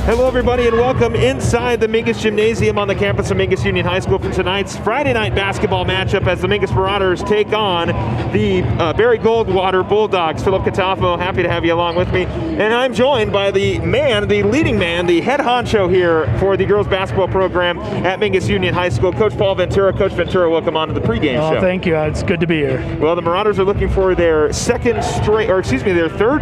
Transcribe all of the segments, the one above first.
Hello everybody and welcome inside the Mingus Gymnasium on the campus of Mingus Union High School for tonight's Friday night basketball matchup as the Mingus Marauders take on the Barry Goldwater Bulldogs. Philip Catafo, happy to have you along with me. And I'm joined by the leading man, the head honcho here for the girls basketball program at Mingus Union High School, Coach Paul Ventura. Coach Ventura, welcome on to the pregame show. Thank you. It's good to be here. Well, the Marauders are looking for their third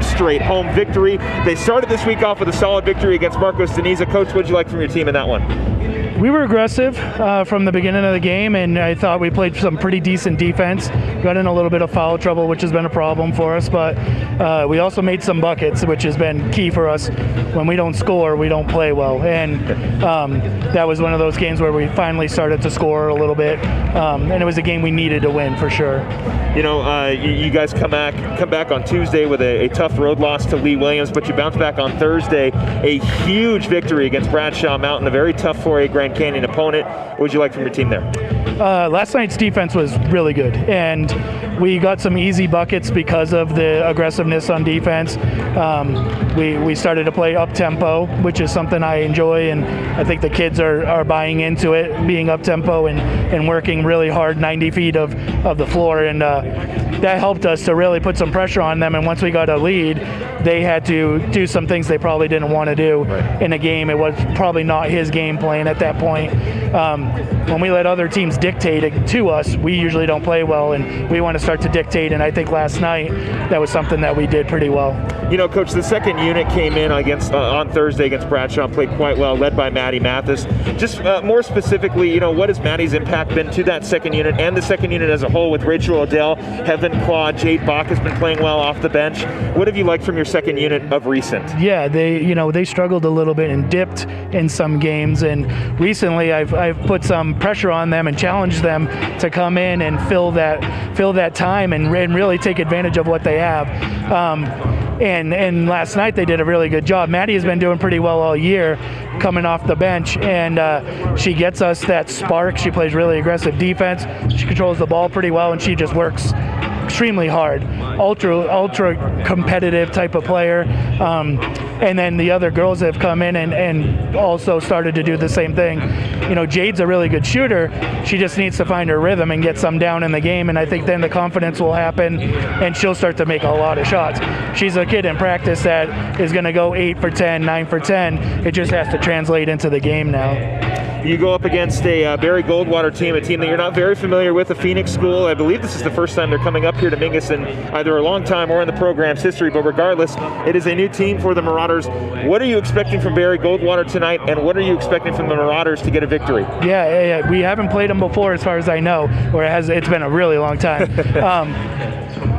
straight home victory. They started this week off with a solid victory against Marcos Deniza. Coach, what did you like from your team in that one? We were aggressive from the beginning of the game, and I thought we played some pretty decent defense. Got in a little bit of foul trouble, which has been a problem for us, but we also made some buckets, which has been key for us. When we don't score, we don't play well, and that was one of those games where we finally started to score a little bit, and it was a game we needed to win for sure. You know, you guys come back on Tuesday with a tough road loss to Lee Williams, but you bounce back on Thursday, a huge victory against Bradshaw Mountain, a very tough 4A Grand Canyon opponent. What would you like from your team there? Last night's defense was really good, and we got some easy buckets because of the aggressiveness on defense. We started to play up-tempo, which is something I enjoy, and I think the kids are buying into it, being up-tempo and working really hard 90 feet of the floor, and that helped us to really put some pressure on them. And once we got a lead, they had to do some things they probably didn't want to do in a game. It was probably not his game plan at that point. When we let other teams dictate it to us, we usually don't play well, and we want to start to dictate, and I think last night that was something that we did pretty well. You know, Coach, the second unit came in on Thursday against Bradshaw and played quite well, led by Maddie Mathis. Just more specifically, you know, what has Maddie's impact been to that second unit and the second unit as a whole with Rachel Odell, Heaven Claude, Jade Bach has been playing well off the bench. What have you liked from your second unit of recent? Yeah, they struggled a little bit and dipped in some games, and recently I've put some pressure on them and challenged them to come in and fill that time and really take advantage of what they have. And last night they did a really good job. Maddie has been doing pretty well all year coming off the bench, and she gets us that spark. She plays really aggressive defense. She controls the ball pretty well, and she just works extremely hard. Ultra competitive type of player. And then the other girls have come in and also started to do the same thing. You know, Jade's a really good shooter. She just needs to find her rhythm and get some down in the game, and I think then the confidence will happen and she'll start to make a lot of shots. She's a kid in practice that is going to go 8 for 10, 9 for 10. It just has to translate into the game now. You go up against a Barry Goldwater team, a team that you're not very familiar with, a Phoenix school. I believe this is the first time they're coming up here to Mingus in either a long time or in the program's history, but regardless, it is a new team for the Marauders. What are you expecting from Barry Goldwater tonight, and what are you expecting from the Marauders to get a victory? Yeah, we haven't played them before as far as I know, or it's been a really long time.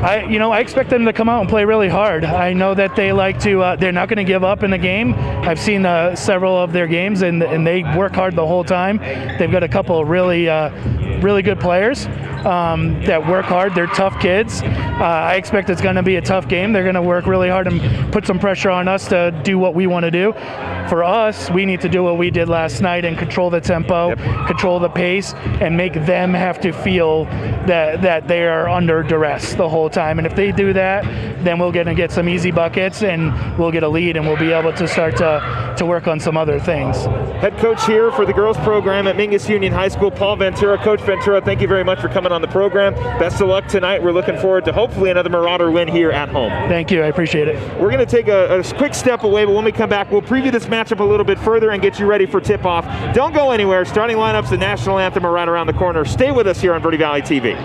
I expect them to come out and play really hard. I know that they like to, they're not going to give up in the game. I've seen several of their games, and they work hard the whole time. They've got a couple of really good players that work hard. They're tough kids. I expect it's going to be a tough game. They're going to work really hard and put some pressure on us to do what we want to do. For us, we need to do what we did last night and control the tempo, control the pace, and make them have to feel that they are under duress the whole time. And if they do that, then we're going to get some easy buckets and we'll get a lead, and we'll be able to start to work on some other things. Head coach here for the girls program at Mingus Union High School, Paul Ventura. Coach Ventura, thank you very much for coming on the program. Best of luck tonight. We're looking forward to hopefully another Marauder win here at home. Thank you. I appreciate it. We're going to take a quick step away, but when we come back, we'll preview this matchup a little bit further and get you ready for tip-off. Don't go anywhere. Starting lineups, the national anthem are right around the corner. Stay with us here on Verde Valley TV.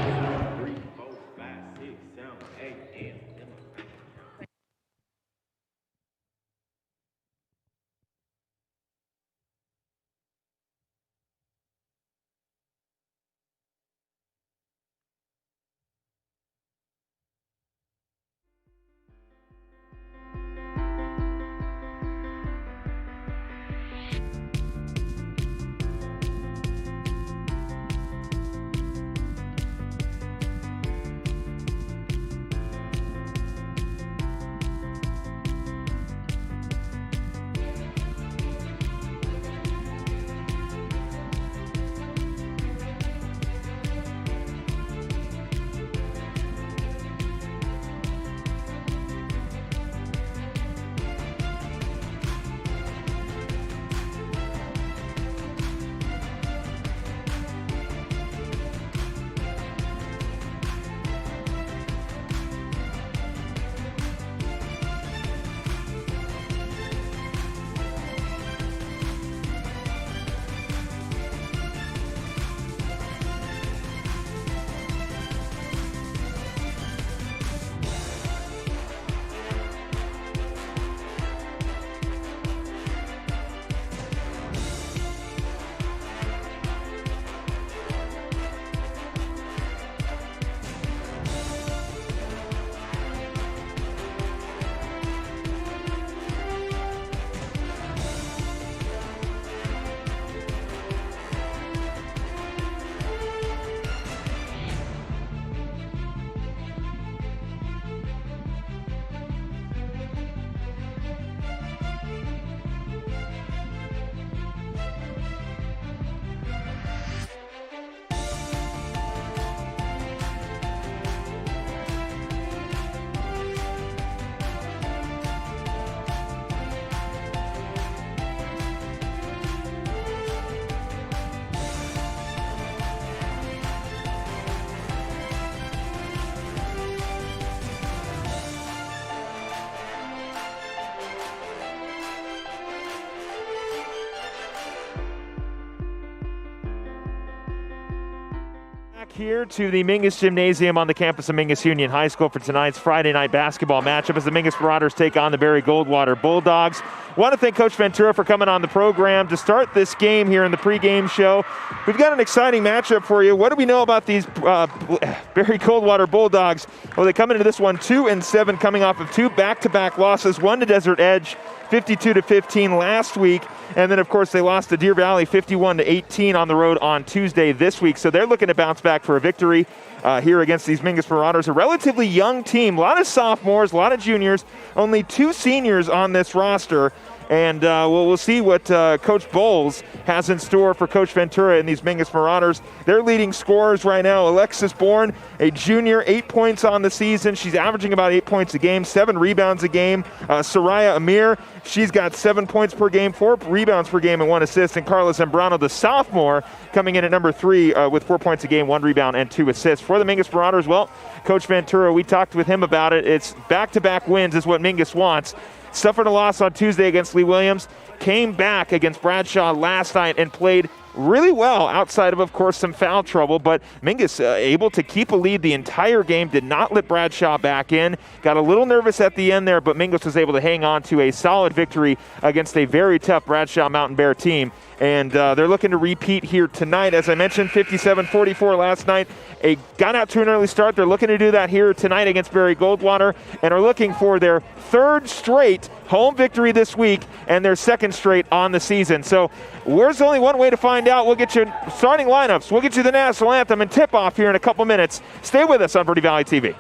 here to the Mingus Gymnasium on the campus of Mingus Union High School for tonight's Friday night basketball matchup as the Mingus Marauders take on the Barry Goldwater Bulldogs. Want to thank Coach Ventura for coming on the program to start this game here in the pregame show. We've got an exciting matchup for you. What do we know about these Barry Goldwater Bulldogs? Well, they come into this one 2-7, coming off of two back-to-back losses, one to Desert Edge, 52-15 last week, and then of course they lost to Deer Valley 51-18 on the road on Tuesday this week. So they're looking to bounce back for a victory here against these Mingus Marauders, a relatively young team, a lot of sophomores, a lot of juniors, only 2 seniors on this roster. And we'll see what Coach Bowles has in store for Coach Ventura and these Mingus Marauders. Their leading scorers right now, Alexis Bourne, a junior, 8 points on the season. She's averaging about 8 points a game, 7 rebounds a game. Soraya Amir, she's got 7 points per game, 4 rebounds per game, and 1 assist. And Carla Zambrano, the sophomore, coming in at number 3 with 4 points a game, 1 rebound, and 2 assists. For the Mingus Marauders, well, Coach Ventura, we talked with him about it. It's back-to-back wins is what Mingus wants. Suffered a loss on Tuesday against Lee Williams, came back against Bradshaw last night and played really well outside of course, some foul trouble. But Mingus able to keep a lead the entire game, did not let Bradshaw back in. Got a little nervous at the end there, but Mingus was able to hang on to a solid victory against a very tough Bradshaw Mountain Bear team. And they're looking to repeat here tonight. As I mentioned, 57-44 last night. Got out to an early start. They're looking to do that here tonight against Barry Goldwater and are looking for their 3rd straight home victory this week and their 2nd straight on the season. So there's only one way to find out. We'll get you starting lineups. We'll get you the national anthem and tip-off here in a couple minutes. Stay with us on Verde Valley TV.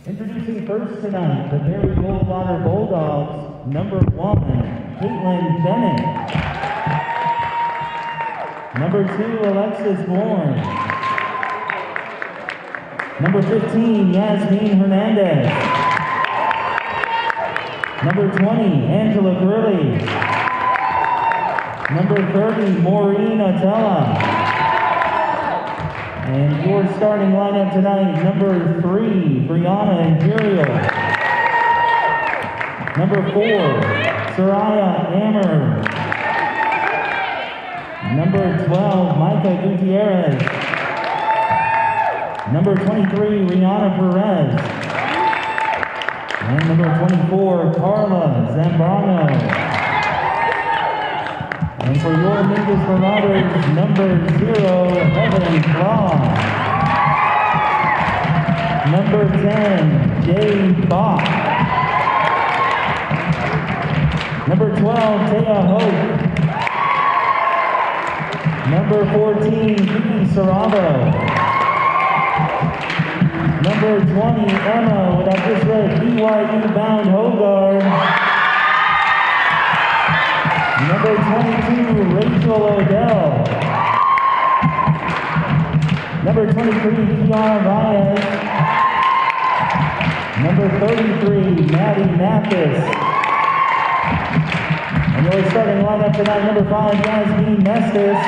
Introducing first tonight, the Barry Goldwater Bulldogs, number 1, Caitlin Bennett. Number 2, Alexis Bourne. Number 15, Yasmin Hernandez. Number 20, Angela Gurley. Number 30, Maureen Atella. And your starting lineup tonight, number 3, Brianna Imperial. Number 4, Soraya Ammer. Number 12, Micah Gutierrez. Number 23, Rihanna Perez. And number 24, Carla Zambrano. And for your Mingus Marauders, number 0, Heaven Claw. Number 10, Dave Bach. Number 12, Taya Hope. Number 14, Vicky Saravo. Number 20, Emma, what I just read, BYU bound Hogarth. Number 22, Rachel Odell. Number 23, Kiara Baez. Number 33, Maddie Mathis. And your starting lineup tonight, number 5, Yasmin Mestis.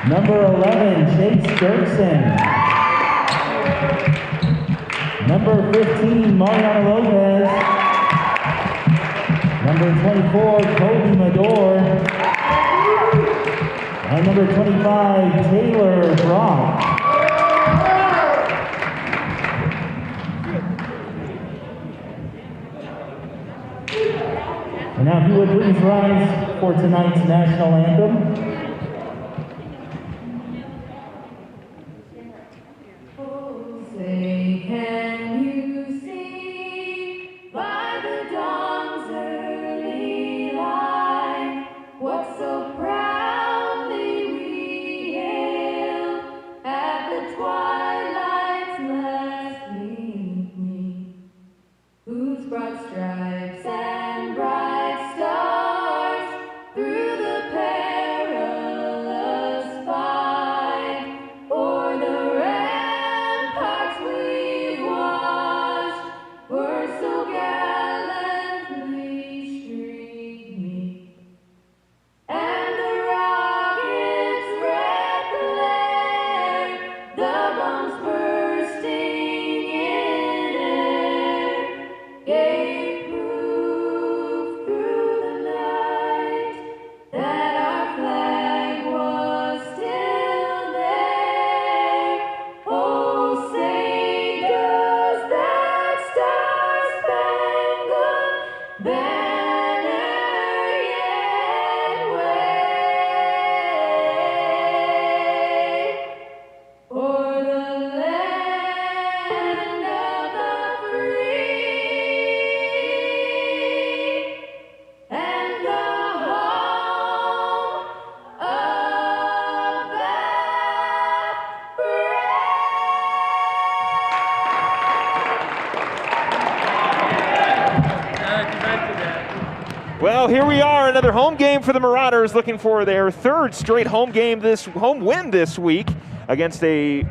Number 11, Chase Dirksen. Number 15, Mariana Lopez. Number 24, Cody Mador. And number 25, Taylor Brock. And now if you would please rise for tonight's national anthem. Say, can you see by the dawn's early light what so proudly we hailed at the twilight's last gleaming? stripes and bright stars through the perilous fight, o'er the ramparts we watched were so gallantly streaming, and the rockets' red glare, the bombs bursting in air, gave proof through the night that our flag was still there. Oh, say does that star-spangled banner yet wave o'er the land of the free and the home of the brave? Well, here we are, another home game for the Marauders, looking for their third straight home win this week against a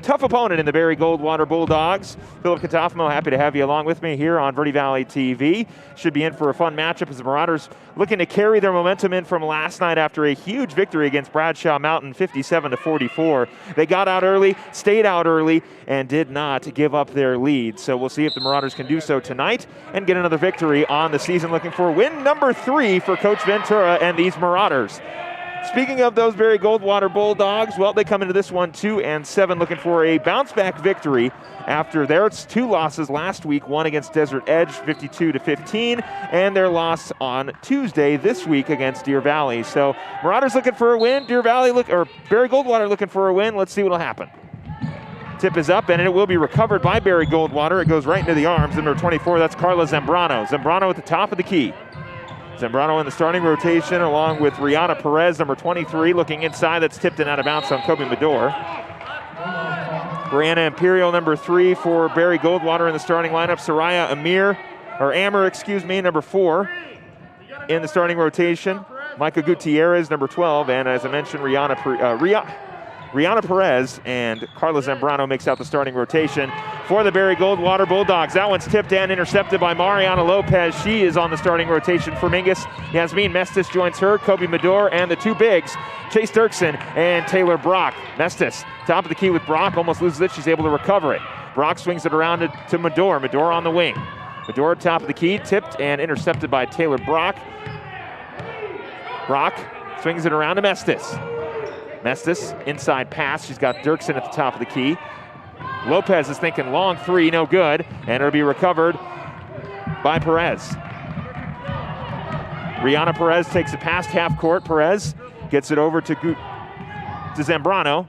tough opponent in the Barry Goldwater Bulldogs. Philip Katafamo, happy to have you along with me here on Verde Valley TV. Should be in for a fun matchup as the Marauders looking to carry their momentum in from last night after a huge victory against Bradshaw Mountain, 57-44. They got out early, stayed out early, and did not give up their lead. So we'll see if the Marauders can do so tonight and get another victory on the season, looking for win number 3 for Coach Ventura and these Marauders. Speaking of those Barry Goldwater Bulldogs, well, they come into this one 2-7, looking for a bounce-back victory after their 2 losses last week, one against Desert Edge, 52-15, and their loss on Tuesday this week against Deer Valley. So Marauders looking for a win, Barry Goldwater looking for a win. Let's see what'll happen. Tip is up, and it will be recovered by Barry Goldwater. It goes right into the arms. Number 24, that's Carla Zambrano. Zambrano at the top of the key. Zambrano in the starting rotation along with Rihanna Perez, number 23, looking inside. That's tipped and out of bounds on Kobe Medor. Brianna Imperial, number 3 for Barry Goldwater in the starting lineup. Soraya Amir, number 4 in the starting rotation. Micah Gutierrez, number 12, and as I mentioned, Rihanna Perez and Carla Zambrano makes out the starting rotation for the Barry Goldwater Bulldogs. That one's tipped and intercepted by Mariana Lopez. She is on the starting rotation for Mingus. Yasmin Mestis joins her, Kobe Medor, and the 2 bigs, Chase Dirksen and Taylor Brock. Mestis, top of the key with Brock, almost loses it. She's able to recover it. Brock swings it around to Medor. Medor on the wing. Medor top of the key, tipped and intercepted by Taylor Brock. Brock swings it around to Mestis. Mestis, inside pass. She's got Dirksen at the top of the key. Lopez is thinking long 3, no good, and it'll be recovered by Perez. Rihanna Perez takes it past half court. Perez gets it over to Zambrano.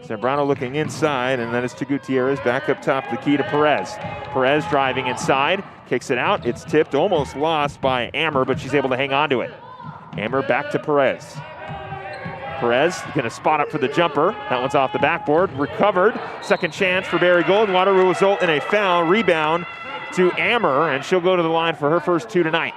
Zambrano looking inside, and then it's to Gutierrez, back up top of the key to Perez. Perez driving inside, kicks it out. It's tipped, almost lost by Ammer, but she's able to hang on to it. Ammer back to Perez. Perez going to spot up for the jumper. That one's off the backboard. Recovered. Second chance for Barry Goldwater will result in a foul. Rebound to Ammer, and she'll go to the line for her first 2 tonight.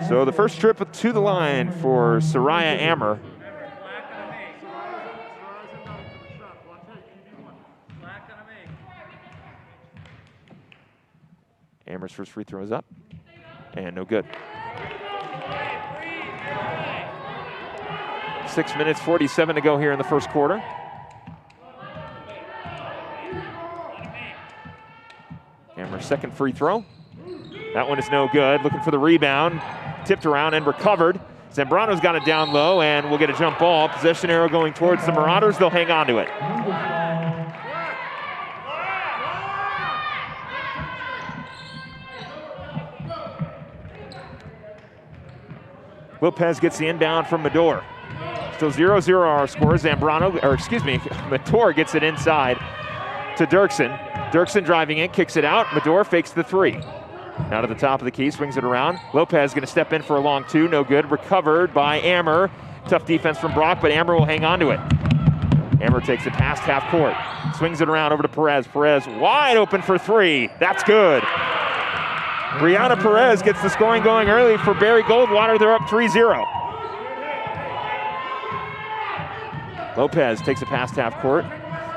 So the first trip to the line for Soraya Ammer. Ammer's first free throw is up, and no good. 6 minutes, 47 to go here in the first quarter. Ammer's second free throw. That one is no good. Looking for the rebound. Tipped around and recovered. Zambrano's got it down low, and we'll get a jump ball. Possession arrow going towards the Marauders. They'll hang on to it. Lopez gets the inbound from Medor. Still 0-0 our score. Medor gets it inside to Dirksen. Dirksen driving in, kicks it out. Medor fakes the 3. Now to the top of the key, swings it around. Lopez going to step in for a long 2, no good. Recovered by Ammer. Tough defense from Brock, but Ammer will hang on to it. Amber takes it past half court. Swings it around over to Perez. Perez wide open for three. That's good. Brianna Perez gets the scoring going early for Barry Goldwater. They're up 3-0. Lopez takes it past half court.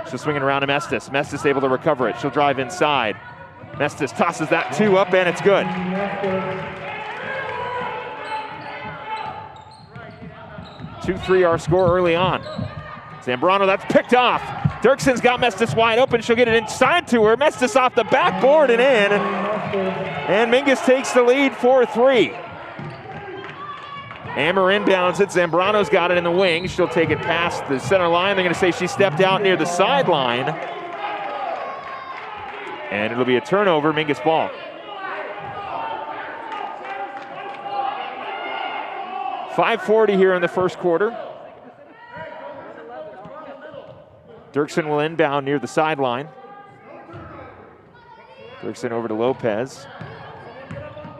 She'll swing it around to Mestis. Mestis able to recover it. She'll drive inside. Mestis tosses that two up, and it's good. 2-3 our score early on. Zambrano, that's picked off. Dirkson's got Mestis wide open. She'll get it inside to her. Mestis off the backboard and in. And Mingus takes the lead 4-3. Amber inbounds it. Zambrano's got it in the wing. She'll take it past the center line. They're going to say she stepped out near the sideline. And it'll be a turnover, Mingus ball. .540 here in the first quarter. Dirksen will inbound near the sideline. Dirksen over to Lopez.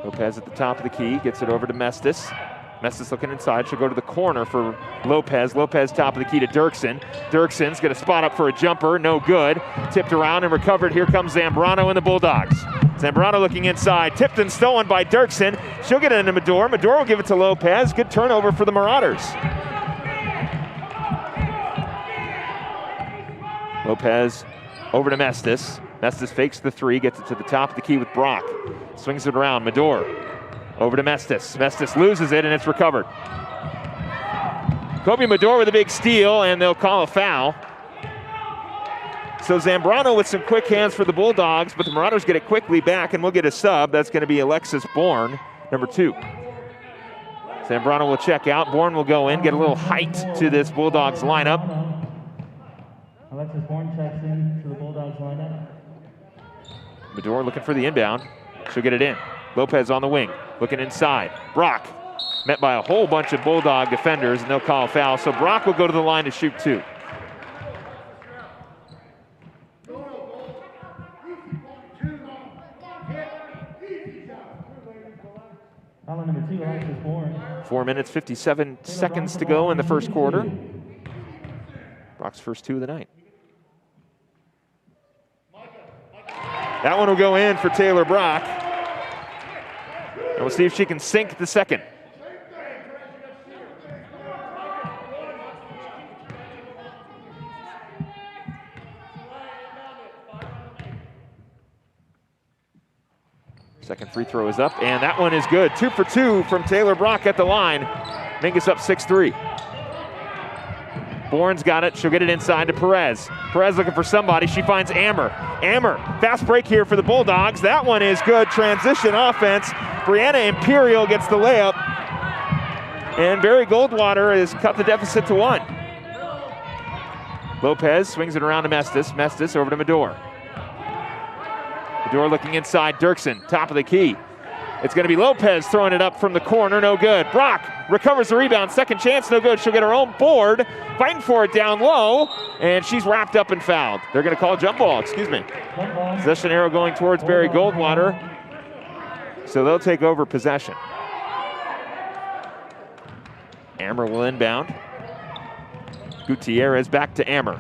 Lopez at the top of the key, gets it over to Mestis. Mestis looking inside, she'll go to the corner for Lopez. Lopez top of the key to Dirksen. Dirksen's gonna spot up for a jumper, no good. Tipped around and recovered, here comes Zambrano and the Bulldogs. Zambrano looking inside, tipped and stolen by Dirksen. She'll get it into Medor. Medor will give it to Lopez. Good turnover for the Marauders. Lopez over to Mestis. Mestis fakes the three, gets it to the top of the key with Brock. Swings it around, Medor. Over to Mestis. Mestis loses it and it's recovered. Kobe Medor with a big steal and they'll call a foul. So Zambrano with some quick hands for the Bulldogs, but the Marauders get it quickly back and we'll get a sub. That's going to be Alexis Bourne, number 2. Zambrano will check out. Bourne will go in, get a little height to this Bulldogs lineup. Alexis Bourne checks in to the Bulldogs lineup. Medor looking for the inbound. She'll get it in. Lopez on the wing, looking inside. Brock met by a whole bunch of Bulldog defenders and they'll call a foul. So Brock will go to the line to shoot 2. Foul number 2, Alexis Bourne. 4 minutes, 57 seconds to go in the first quarter. Brock's first 2 of the night. That one will go in for Taylor Brock. And we'll see if she can sink the second. Second free throw is up, and that one is good. 2 for 2 from Taylor Brock at the line. Mingus up 6-3. Bourne's got it. She'll get it inside to Perez. Perez looking for somebody. She finds Amber. Amber, fast break here for the Bulldogs. That one is good. Transition offense. Brianna Imperial gets the layup. And Barry Goldwater has cut the deficit to 1. Lopez swings it around to Mestis. Mestis over to Medor. Medor looking inside. Dirksen, top of the key. It's going to be Lopez throwing it up from the corner, no good. Brock recovers the rebound, second chance, no good. She'll get her own board, fighting for it down low, and she's wrapped up and fouled. They're going to call a jump ball, excuse me. Possession arrow going towards Barry Goldwater, so they'll take over possession. Amber will inbound. Gutierrez back to Amber.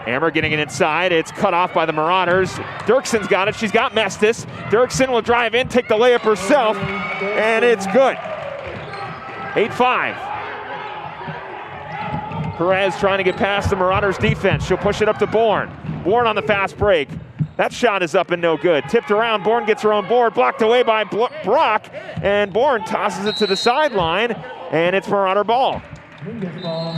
Amber getting it inside. It's cut off by the Marauders. Dirksen's got it. She's got Mestis. Dirksen will drive in, take the layup herself, and it's good. 8-5. Perez trying to get past the Marauders defense. She'll push it up to Bourne. Bourne on the fast break. That shot is up and no good. Tipped around. Bourne gets her own board. Blocked away by Brock, and Bourne tosses it to the sideline, and it's Marauder ball. Mingus ball.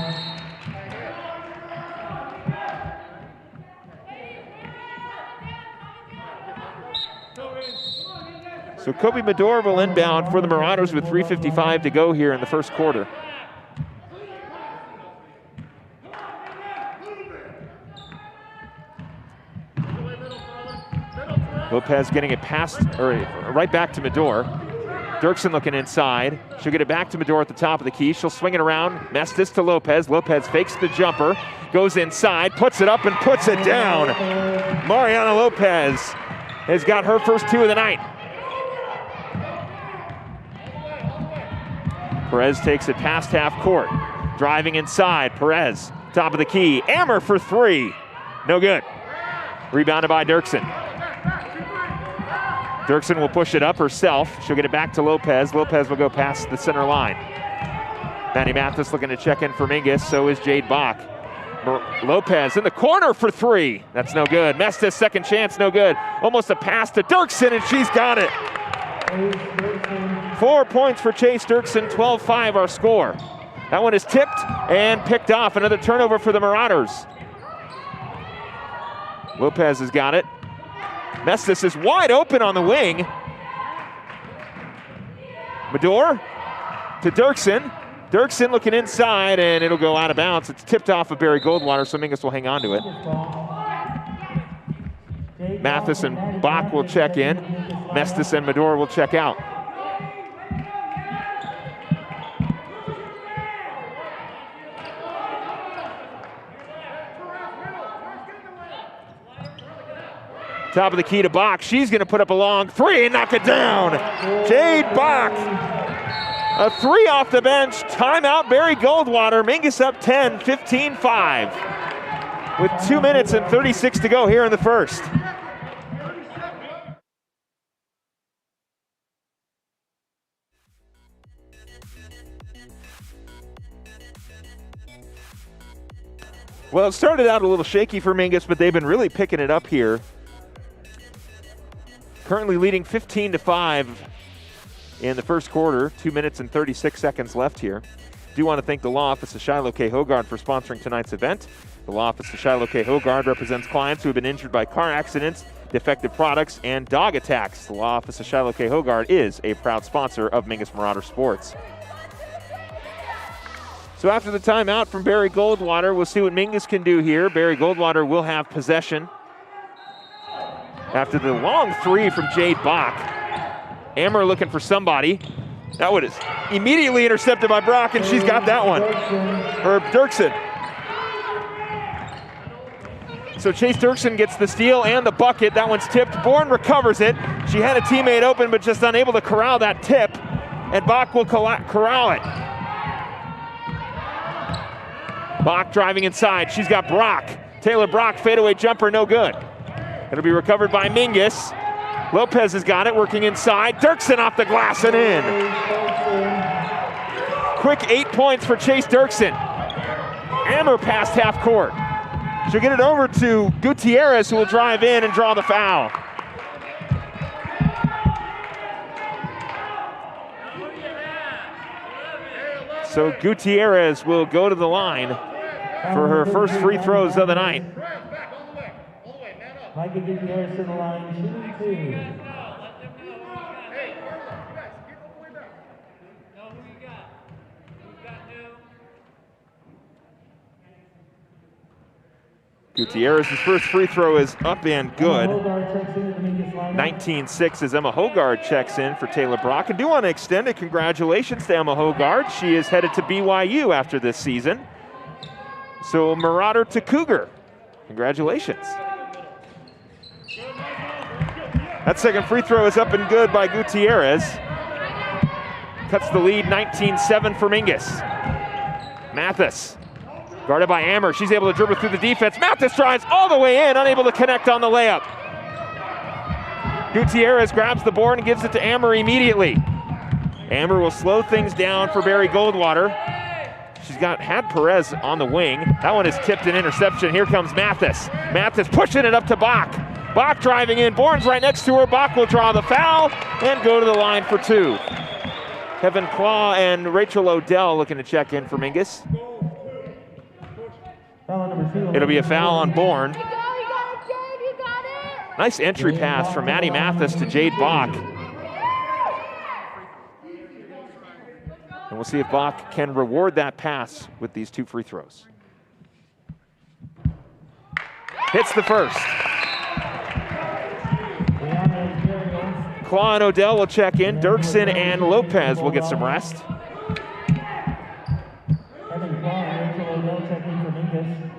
So Kobe Medor will inbound for the Marauders with 3:55 to go here in the first quarter. Lopez getting it past, or right back to Medor. Dirksen looking inside. She'll get it back to Medor at the top of the key. She'll swing it around. Mestis to Lopez. Lopez fakes the jumper, goes inside, puts it up and puts it down. Mariana Lopez has got her first 2 of the night. Perez takes it past half court. Driving inside, Perez, top of the key. Ammer for three. No good. Rebounded by Dirksen. Dirksen will push it up herself. She'll get it back to Lopez. Lopez will go past the center line. Maddie Mathis looking to check in for Mingus. So is Jade Bach. Lopez in the corner for three. That's no good. Mestis, second chance, no good. Almost a pass to Dirksen, and she's got it. 4 points for Chase Dirksen, 12-5 our score. That one is tipped and picked off. Another turnover for the Marauders. Lopez has got it. Mestis is wide open on the wing. Medor to Dirksen. Dirksen looking inside, and it'll go out of bounds. It's tipped off of Barry Goldwater, so Mingus will hang on to it. Mathis and Bach will check in. Mestis and Medor will check out. Top of the key to Bach. She's going to put up a long three and knock it down. Jade Bach. A three off the bench. Timeout, Barry Goldwater. Mingus up 10, 15-5. With 2 minutes and 36 to go here in the first. Well, it started out a little shaky for Mingus, but they've been really picking it up here. Currently leading 15-5 in the first quarter. 2 minutes and 36 seconds left here. Do want to thank the Law Office of Shiloh K. Hogard for sponsoring tonight's event. The Law Office of Shiloh K. Hogard represents clients who have been injured by car accidents, defective products, and dog attacks. The Law Office of Shiloh K. Hogard is a proud sponsor of Mingus Marauder Sports. So after the timeout from Barry Goldwater, we'll see what Mingus can do here. Barry Goldwater will have possession. After the long three from Jade Bach. Ammer looking for somebody. That one is immediately intercepted by Brock, and she's got that one. Or Dirksen. So Chase Dirksen gets the steal and the bucket. That one's tipped. Bourne recovers it. She had a teammate open, but just unable to corral that tip. And Bach will corral it. Bach driving inside. She's got Brock. Taylor Brock, fadeaway jumper, no good. It'll be recovered by Mingus. Lopez has got it, working inside. Dirksen off the glass and in. Quick 8 points for Chase Dirksen. Ammer past half court. She'll get it over to Gutierrez, who will drive in and draw the foul. So Gutierrez will go to the line for her first free throws of the night. Micah Gutierrez to the line, shooting two. Gutierrez's first free throw is up and good. 19-6 as Emma Hogard checks in for Taylor Brock. And do want to extend a congratulations to Emma Hogard. She is headed to BYU after this season. So Marauder to Cougar. Congratulations. That second free throw is up and good by Gutierrez. Cuts the lead, 19-7 for Mingus. Mathis, guarded by Ammer. She's able to dribble through the defense. Mathis drives all the way in, unable to connect on the layup. Gutierrez grabs the board and gives it to Ammer immediately. Ammer will slow things down for Barry Goldwater. She's had Perez on the wing. That one is tipped an interception. Here comes Mathis. Mathis pushing it up to Bach. Bach driving in. Bourne's right next to her. Bach will draw the foul and go to the line for two. Kevin Claw and Rachel Odell looking to check in for Mingus. It'll be a foul on Bourne. Nice entry pass from Maddie Mathis to Jade Bach. And we'll see if Bach can reward that pass with these two free throws. Hits the first. Claw and Odell will check in. Dirksen and Lopez will get some rest. Kevin Claw and Rachel Odell checking for Mingus.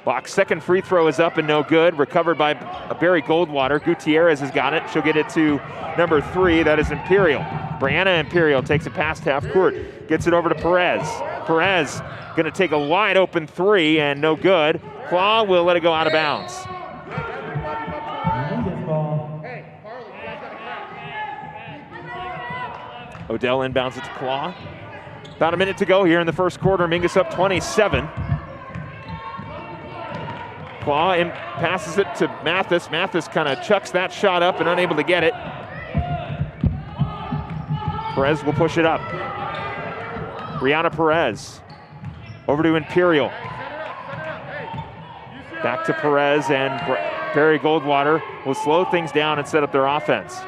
Bach's second free throw is up and no good. Recovered by Barry Goldwater. Gutierrez has got it. She'll get it to number 3. That is Imperial. Brianna Imperial takes it past half court. Gets it over to Perez. Perez going to take a wide open 3 and no good. Claw will let it go out of bounds. Mingus ball. Odell inbounds it to Claw. About a minute to go here in the first quarter. Mingus up 27. Claw passes it to Mathis. Mathis kind of chucks that shot up and unable to get it. Perez will push it up. Brianna Perez over to Imperial. Back to Perez, and Barry Goldwater will slow things down and set up their offense.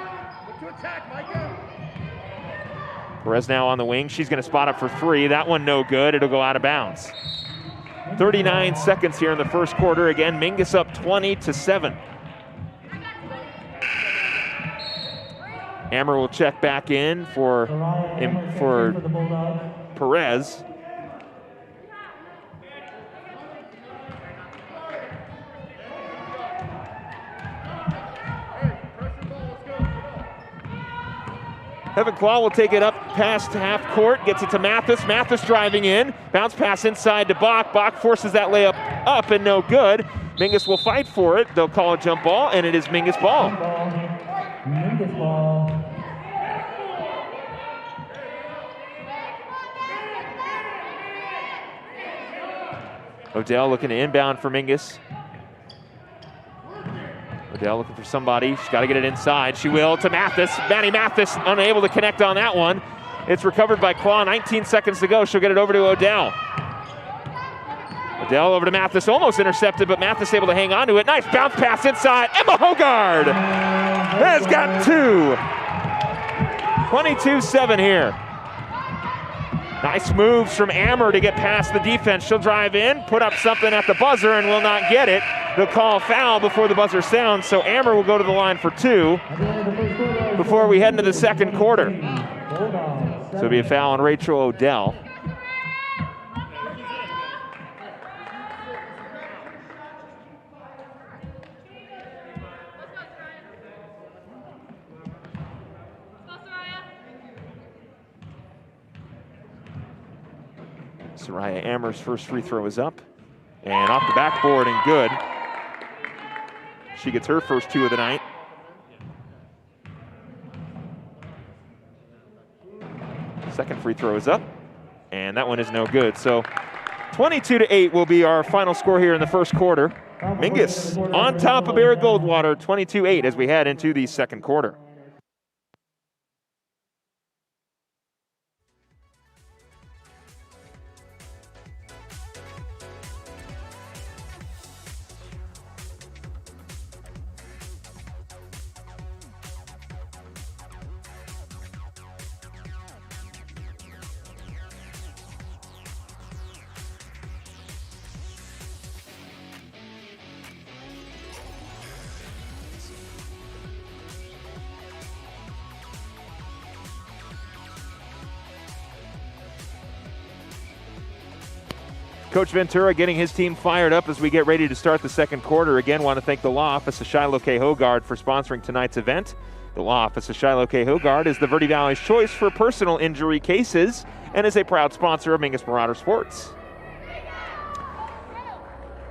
Perez now on the wing. She's going to spot up for 3. That one no good. It'll go out of bounds. 39 seconds here in the first quarter. Again, Mingus up 20-7. Ammer will check back in for the Bulldogs. Perez. Evan Claw will take it up past half court, gets it to Mathis. Mathis driving in, bounce pass inside to Bach. Bach forces that layup up and no good. Mingus will fight for it. They'll call a jump ball, and it is Mingus ball. Mingus ball. Odell looking to inbound for Mingus. Odell looking for somebody. She's got to get it inside. She will to Mathis. Maddie Mathis unable to connect on that one. It's recovered by Claw. 19 seconds to go. She'll get it over to Odell. Odell over to Mathis. Almost intercepted, but Mathis able to hang on to it. Nice bounce pass inside. Emma Hogard has got 2. 22-7 here. Nice moves from Ammer to get past the defense. She'll drive in, put up something at the buzzer, and will not get it. They'll call foul before the buzzer sounds, so Ammer will go to the line for 2 before we head into the second quarter. So it'll be a foul on Rachel Odell. Soraya Ammer's first free throw is up and off the backboard and good. She gets her first 2 of the night. Second free throw is up and that one is no good. So 22-8 will be our final score here in the first quarter. Mingus on top of Barry Goldwater, 22-8 as we head into the second quarter. Coach Ventura getting his team fired up as we get ready to start the second quarter. Again, want to thank the Law Office of Shiloh K. Hogard for sponsoring tonight's event. The Law Office of Shiloh K. Hogard is the Verde Valley's choice for personal injury cases and is a proud sponsor of Mingus Marauder Sports.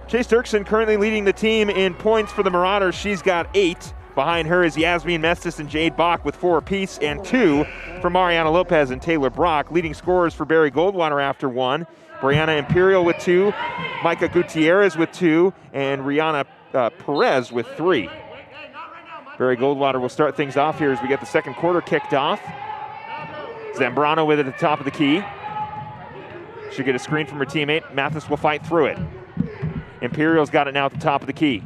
Chase Dirksen currently leading the team in points for the Marauders. She's got 8. Behind her is Yasmin Mestis and Jade Bach with 4 apiece, and 2 for Mariana Lopez and Taylor Brock. Leading scorers for Barry Goldwater after 1. Brianna Imperial with 2, Micah Gutierrez with 2, and Rihanna Perez with 3. Barry Goldwater will start things off here as we get the second quarter kicked off. Zambrano with it at the top of the key. She'll get a screen from her teammate. Mathis will fight through it. Imperial's got it now at the top of the key.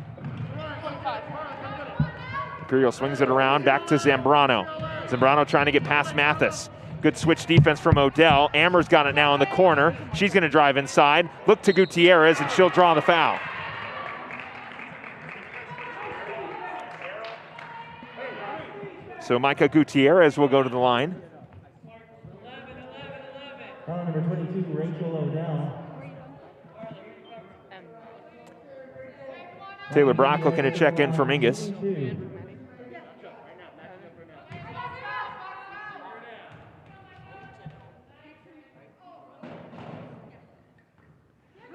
Imperial swings it around, back to Zambrano. Zambrano trying to get past Mathis. Good switch defense from Odell. Ammer's got it now in the corner. She's going to drive inside. Look to Gutierrez, and she'll draw the foul. So Micah Gutierrez will go to the line. Foul number 22, Rachel Odell. Taylor Brock looking to check in for Mingus.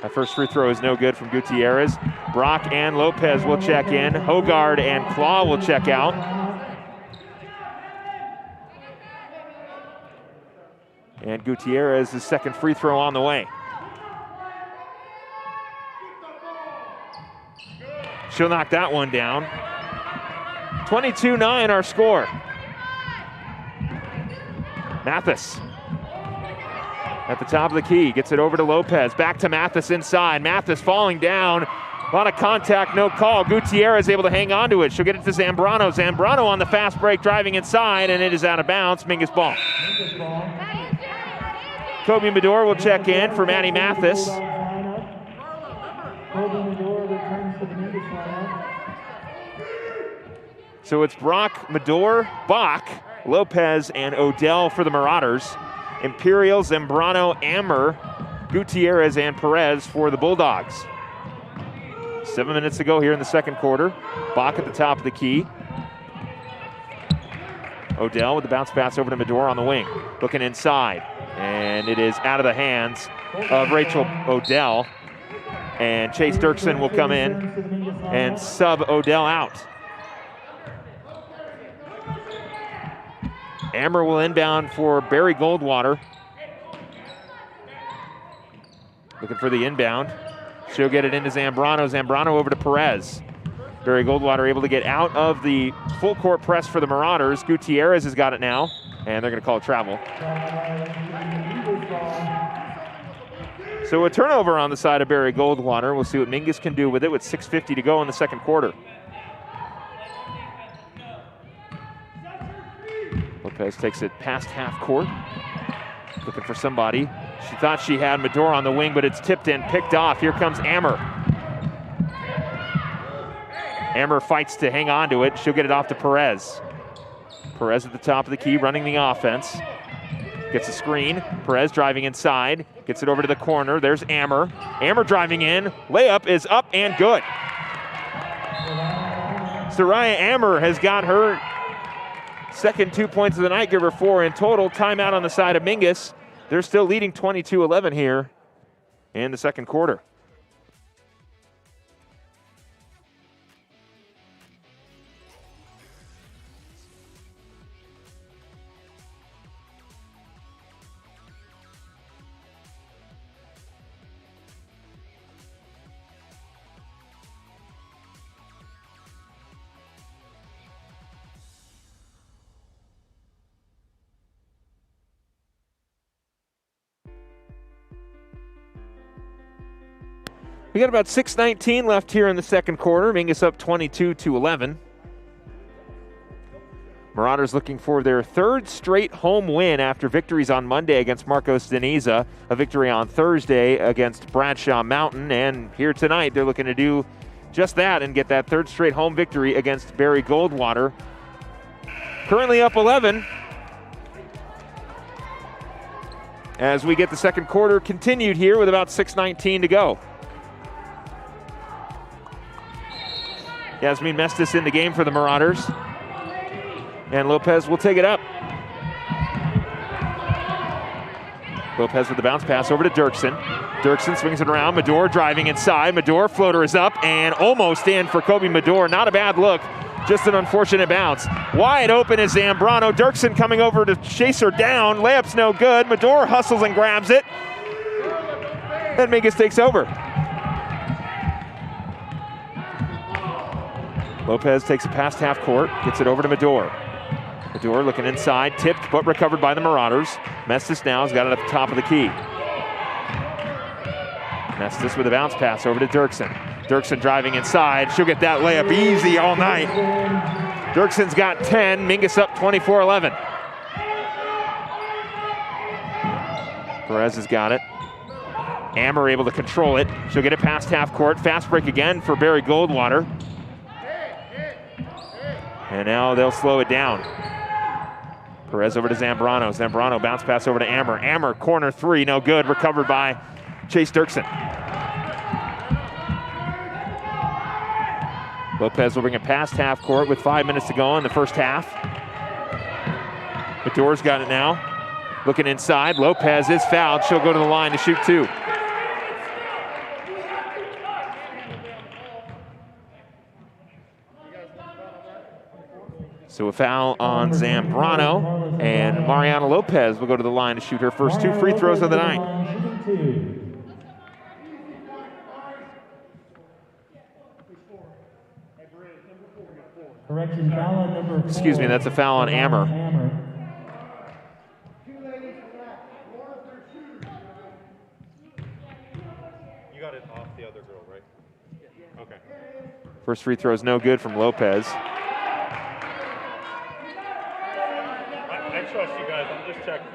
That first free throw is no good from Gutierrez. Brock and Lopez will check in. Hogard and Claw will check out. And Gutierrez's second free throw on the way. She'll knock that one down. 22-9 our score. Mathis at the top of the key, gets it over to Lopez, back to Mathis inside. Mathis falling down, a lot of contact, no call. Gutierrez able to hang on to it. She'll get it to Zambrano. Zambrano on the fast break, driving inside, and it is out of bounds. Mingus ball. Kobe Medor will check in for Maddie Mathis. So it's Brock, Medor, Bach, Lopez, and Odell for the Marauders. Imperial, Zambrano, Ammer, Gutierrez, and Perez for the Bulldogs. 7 minutes to go here in the second quarter. Bach at the top of the key. Odell with the bounce pass over to Medor on the wing. Looking inside, and it is out of the hands of Rachel Odell. And Chase Dirksen will come in and sub Odell out. Amber will inbound for Barry Goldwater. Looking for the inbound. She'll get it into Zambrano. Zambrano over to Perez. Barry Goldwater able to get out of the full court press for the Marauders. Gutierrez has got it now, and they're going to call it travel. So a turnover on the side of Barry Goldwater. We'll see what Mingus can do with it with 6:50 to go in the second quarter. Lopez takes it past half court. Looking for somebody. She thought she had Medor on the wing, but it's tipped and picked off. Here comes Ammer. Ammer fights to hang on to it. She'll get it off to Perez. Perez at the top of the key, running the offense. Gets a screen. Perez driving inside. Gets it over to the corner. There's Ammer. Ammer driving in. Layup is up and good. Soraya Ammer has got her second 2 points of the night, give her 4 in total. Timeout on the side of Mingus. They're still leading 22-11 here in the second quarter. We got about 6:19 left here in the second quarter. Mingus up 22-11. Marauders looking for their third straight home win after victories on Monday against Marcos Deniza, a victory on Thursday against Bradshaw Mountain, and here tonight they're looking to do just that and get that third straight home victory against Barry Goldwater. Currently up 11. As we get the second quarter continued here with about 6:19 to go. Yasmin Mestis in the game for the Marauders. And Lopez will take it up. Lopez with the bounce pass over to Dirksen. Dirksen swings it around. Medor driving inside. Medor floater is up and almost in for Kobe Medor. Not a bad look, just an unfortunate bounce. Wide open is Zambrano. Dirksen coming over to chase her down. Layup's no good. Medor hustles and grabs it. Then Mingus takes over. Lopez takes it past half court, gets it over to Medor. Medor looking inside, tipped but recovered by the Marauders. Mestis now has got it at the top of the key. Mestis with a bounce pass over to Dirksen. Dirksen driving inside. She'll get that layup easy all night. Dirksen's got 10. Mingus up 24-11. Perez has got it. Ammer able to control it. She'll get it past half court. Fast break again for Barry Goldwater. And now they'll slow it down. Perez over to Zambrano. Zambrano bounce pass over to Ammer. Ammer corner three, no good. Recovered by Chase Dirksen. Lopez will bring it past half court with 5 minutes to go in the first half. Medore's got it now. Looking inside, Lopez is fouled. She'll go to the line to shoot 2. So a foul on Zambrano, and Mariana Lopez will go to the line to shoot her first 2 free throws of the night. Correction, foul on number 4. Excuse me, that's a foul on Ammer. You got it off the other girl, right? Okay. First free throw is no good from Lopez. I trust you guys. I'm just checking.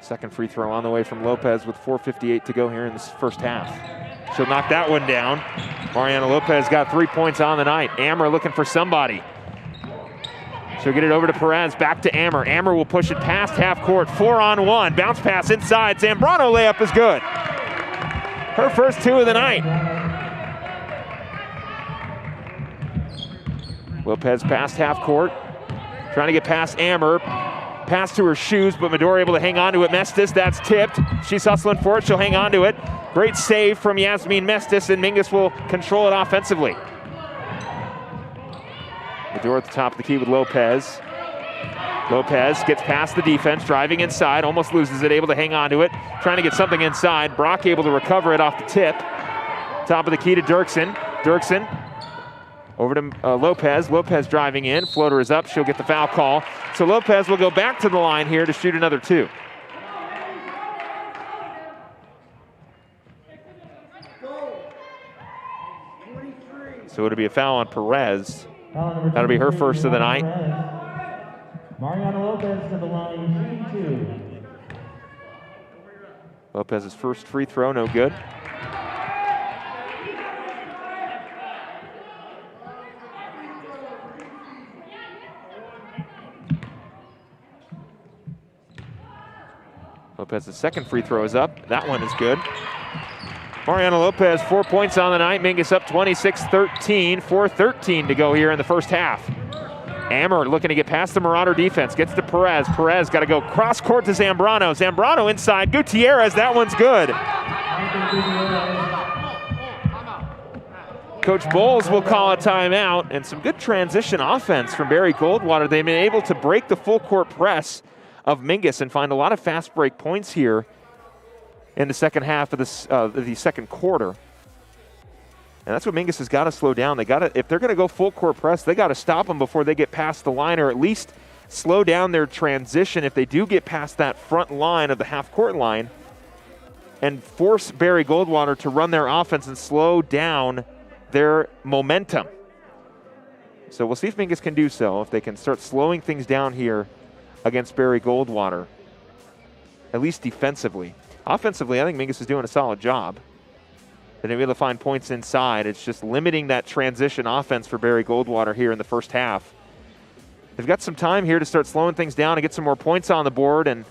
Second free throw on the way from Lopez with 4:58 to go here in this first half. She'll knock that one down. Mariana Lopez got 3 points on the night. Ammer looking for somebody. She'll get it over to Perez, back to Ammer. Ammer will push it past half court, 4-on-1. Bounce pass inside, Zambrano layup is good. Her first 2 of the night. Lopez past half court, trying to get past Ammer. Pass to her shoes, but Medore able to hang on to it. Mestis, that's tipped. She's hustling for it, she'll hang on to it. Great save from Yasmin Mestis, and Mingus will control it offensively. Medore at the top of the key with Lopez. Lopez gets past the defense, driving inside, almost loses it, able to hang on to it. Trying to get something inside. Brock able to recover it off the tip. Top of the key to Dirksen. Dirksen over to Lopez. Lopez driving in. Floater is up. She'll get the foul call. So Lopez will go back to the line here to shoot another 2. So it'll be a foul on Perez. That'll be her first of the night. Mariana Lopez to the line, shooting 2. Lopez's first free throw, no good. Lopez's second free throw is up. That one is good. Mariana Lopez, 4 points on the night. Mingus up 26-13. 4:13 to go here in the first half. Ammer looking to get past the Marauder defense. Gets to Perez. Perez got to go cross court to Zambrano. Zambrano inside. Gutierrez, that one's good. Coach Bowles will call a timeout, and some good transition offense from Barry Goldwater. They've been able to break the full court press of Mingus and find a lot of fast break points here in the second half of the second quarter. And that's what Mingus has got to slow down. They got to, if they're going to go full court press, they got to stop them before they get past the line, or at least slow down their transition if they do get past that front line of the half court line, and force Barry Goldwater to run their offense and slow down their momentum. So we'll see if Mingus can do so, if they can start slowing things down here against Barry Goldwater, at least defensively. Offensively, I think Mingus is doing a solid job. They're able to find points inside. It's just limiting that transition offense for Barry Goldwater here in the first half. They've got some time here to start slowing things down and get some more points on the board and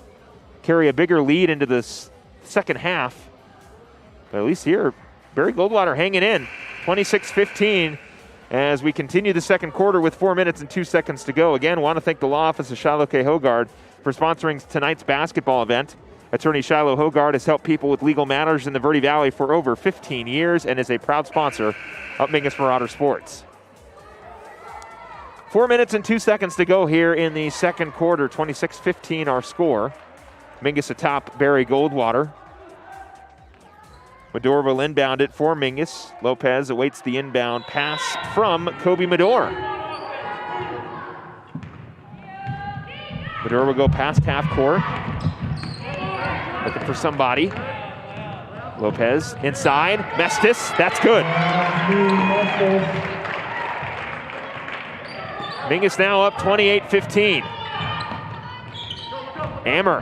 carry a bigger lead into this second half. But at least here, Barry Goldwater hanging in, 26-15 as we continue the second quarter with 4 minutes and 2 seconds to go. Again, want to thank the law office of Shiloh K. Hogard for sponsoring tonight's basketball event. Attorney Shiloh Hogard has helped people with legal matters in the Verde Valley for over 15 years and is a proud sponsor of Mingus Marauder Sports. 4 minutes and 2 seconds to go here in the second quarter. 26-15 our score. Mingus atop Barry Goldwater. Medore will inbound it for Mingus. Lopez awaits the inbound pass from Kobe Medore. Medore will go past half court. Looking for somebody. Lopez inside. Mestis, that's good. Mingus now up 28-15. Ammer.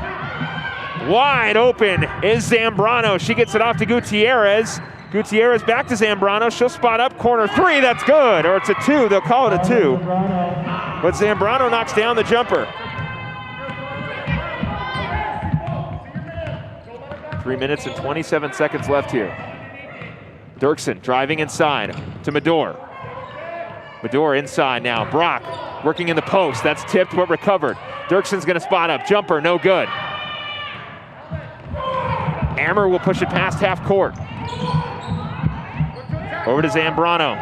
Wide open is Zambrano. She gets it off to Gutierrez. Gutierrez back to Zambrano. She'll spot up corner 3. That's good. Or it's a 2. They'll call it a 2. But Zambrano knocks down the jumper. 3 minutes and 27 seconds left here. Dirksen driving inside to Medore. Medor inside now. Brock working in the post. That's tipped but recovered. Dirkson's gonna spot up. Jumper, no good. Ammer will push it past half court. Over to Zambrano.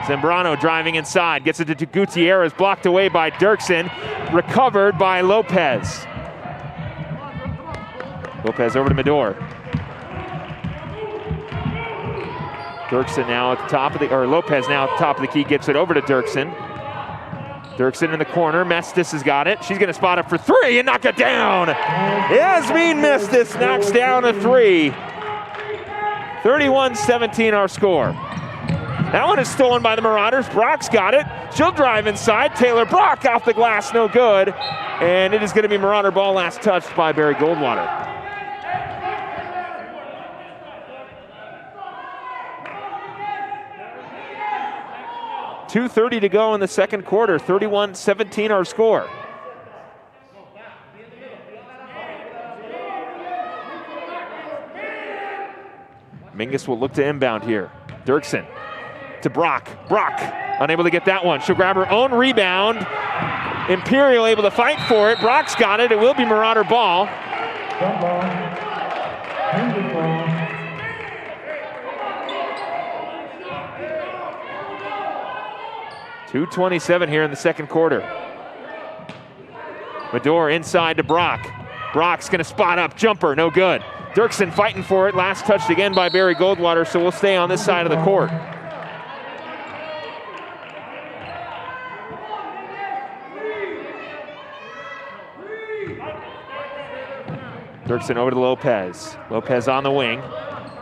Zambrano driving inside. Gets it to Gutierrez. Blocked away by Dirksen. Recovered by Lopez. Lopez over to Medor. Dirksen now at the top of the, or Lopez now at the top of the key, gets it over to Dirksen. Dirksen in the corner, Mestis has got it. She's gonna spot up for three and knock it down. Yasmin Mestis knocks down a three. 31-17 our score. That one is stolen by the Marauders. Brock's got it. She'll drive inside. Taylor Brock off the glass, no good. And it is gonna be Marauder ball, last touched by Barry Goldwater. 2:30 to go in the second quarter. 31-17 our score. Mingus will look to inbound here. Dirksen to Brock. Brock unable to get that one. She'll grab her own rebound. Imperial able to fight for it. Brock's got it. It will be Marauder ball. Front ball. Mingus ball. 2:27 here in the second quarter. Medor inside to Brock. Brock's gonna spot up, jumper, no good. Dirksen fighting for it, last touched again by Barry Goldwater, so we'll stay on this side of the court. Dirksen over to Lopez. Lopez on the wing,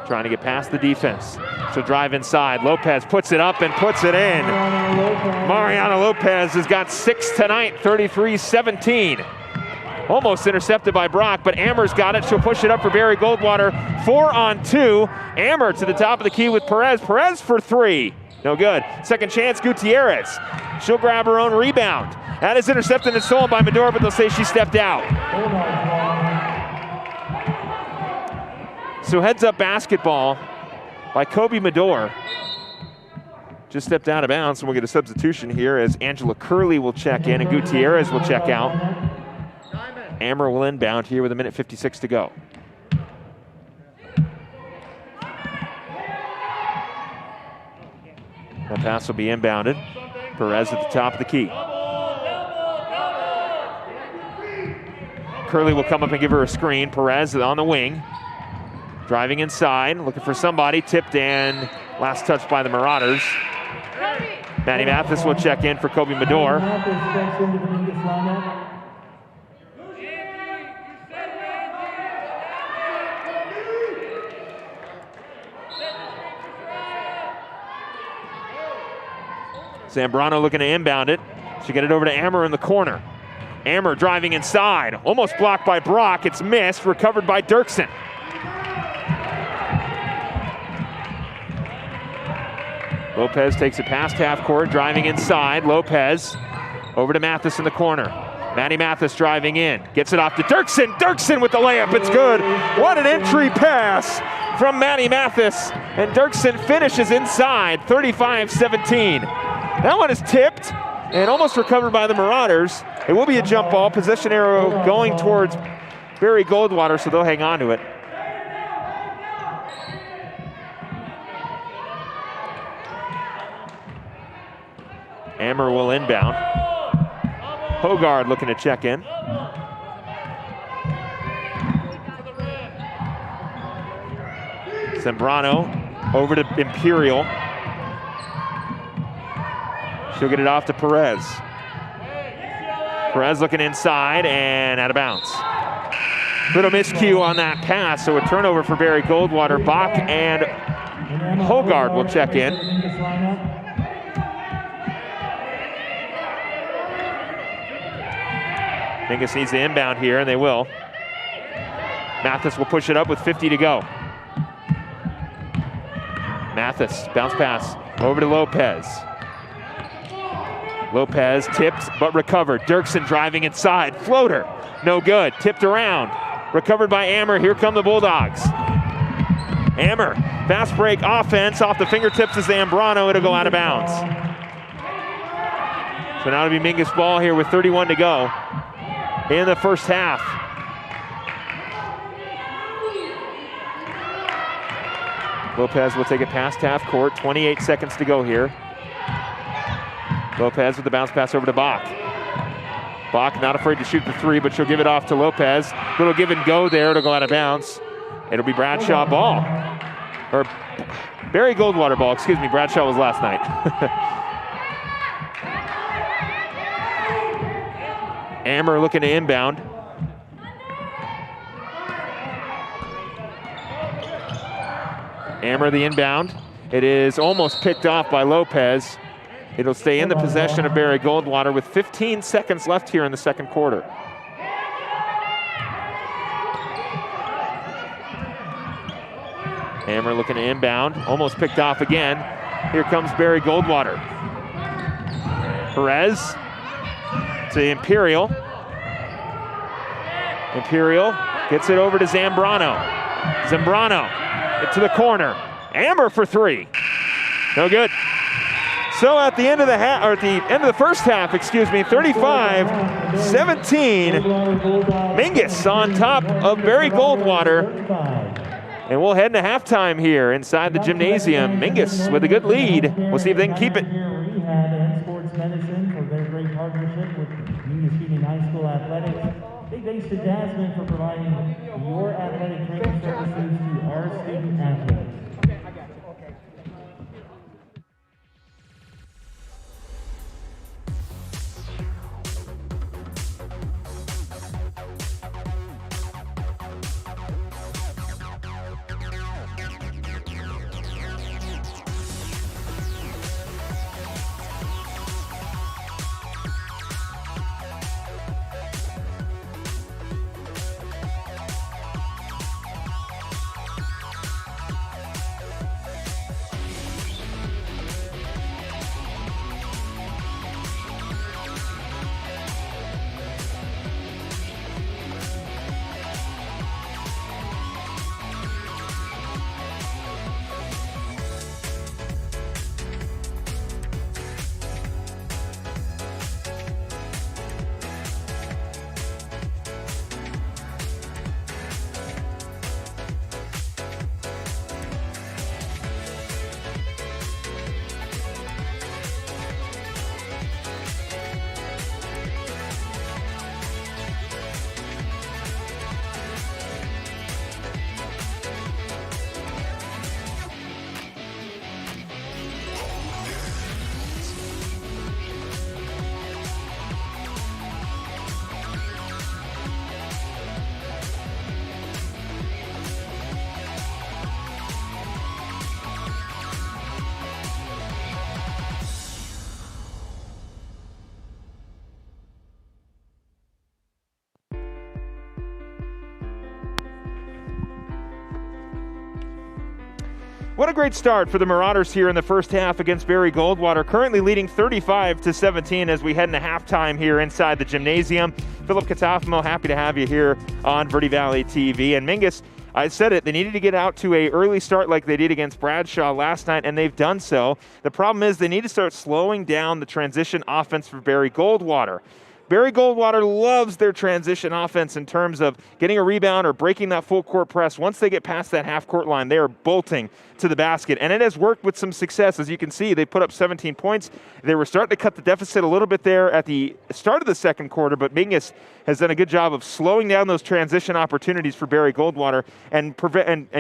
trying to get past the defense. So drive inside. Lopez puts it up and puts it in. Mariana Lopez has got 6 tonight, 33-17. Almost intercepted by Brock, but Ammer's got it. She'll push it up for Barry Goldwater. 4-on-2. Ammer to the top of the key with Perez. Perez for three. No good. Second chance, Gutierrez. She'll grab her own rebound. That is intercepted and stolen by Medor, but they'll say she stepped out. So heads up basketball by Kobe Medor. Just stepped out of bounds, and we'll get a substitution here as Angela Curley will check in and Gutierrez will check out. Ammer will inbound here with 1:56 to go. That pass will be inbounded. Perez at the top of the key. Curley will come up and give her a screen. Perez on the wing. Driving inside, looking for somebody, tipped and last touch by the Marauders. Maddie Mathis will check in for Kobe Medor. Zambrano looking to inbound it. She'll get it over to Ammer in the corner. Ammer driving inside, almost blocked by Brock. It's missed, recovered by Dirksen. Lopez takes it past half court, driving inside. Lopez over to Mathis in the corner. Maddie Mathis driving in, gets it off to Dirksen. Dirksen with the layup, it's good. What an entry pass from Maddie Mathis. And Dirksen finishes inside, 35-17. That one is tipped and almost recovered by the Marauders. It will be a jump ball, possession arrow going towards Barry Goldwater, so they'll hang on to it. Ammer will inbound. Hogard looking to check in. Zambrano over to Imperial. She'll get it off to Perez. Perez looking inside and out of bounds. Little miscue on that pass, so a turnover for Barry Goldwater. Bach and Hogard will check in. Mingus needs the inbound here, and they will. Mathis will push it up with 50 to go. Mathis, bounce pass, over to Lopez. Lopez tipped, but recovered. Dirksen driving inside, floater, no good. Tipped around, recovered by Ammer. Here come the Bulldogs. Ammer, fast break offense off the fingertips of Zambrano. It'll go out of bounds. So now it'll be Mingus ball here with 31 to go in the first half. Lopez will take it past half court. 28 seconds to go here. Lopez with the bounce pass over to Bach. Bach not afraid to shoot the three, but she'll give it off to Lopez. Little give and go there to go out of bounds. It'll be Bradshaw ball. Or Barry Goldwater ball, excuse me. Bradshaw was last night. Amber looking to inbound. Amber the inbound. It is almost picked off by Lopez. It'll stay in the possession of Barry Goldwater with 15 seconds left here in the second quarter. Amber looking to inbound. Almost picked off again. Here comes Barry Goldwater. Perez to Imperial. Imperial gets it over to Zambrano. Zambrano to the corner. Amber for three. No good. So at the end of the half, or at the end of the first half, excuse me, 35-17. Mingus on top of Barry Goldwater. And we'll head into halftime here inside the gymnasium. Mingus with a good lead. We'll see if they can keep it. Rehab and sports medicine for their great partnership with Mingus Union High School Athletics. Big thanks to Jasmine for providing your athletic training services to our student athletes. What a great start for the Marauders here in the first half against Barry Goldwater, currently leading 35-17 as we head into halftime here inside the gymnasium. Philip Katafamo, happy to have you here on Verde Valley TV. And Mingus, I said it, they needed to get out to an early start like they did against Bradshaw last night, and they've done so. The problem is they need to start slowing down the transition offense for Barry Goldwater. Barry Goldwater loves their transition offense in terms of getting a rebound or breaking that full court press. Once they get past that half court line, they are bolting to the basket. And it has worked with some success. As you can see, they put up 17 points. They were starting to cut the deficit a little bit there at the start of the second quarter, but Mingus has done a good job of slowing down those transition opportunities for Barry Goldwater and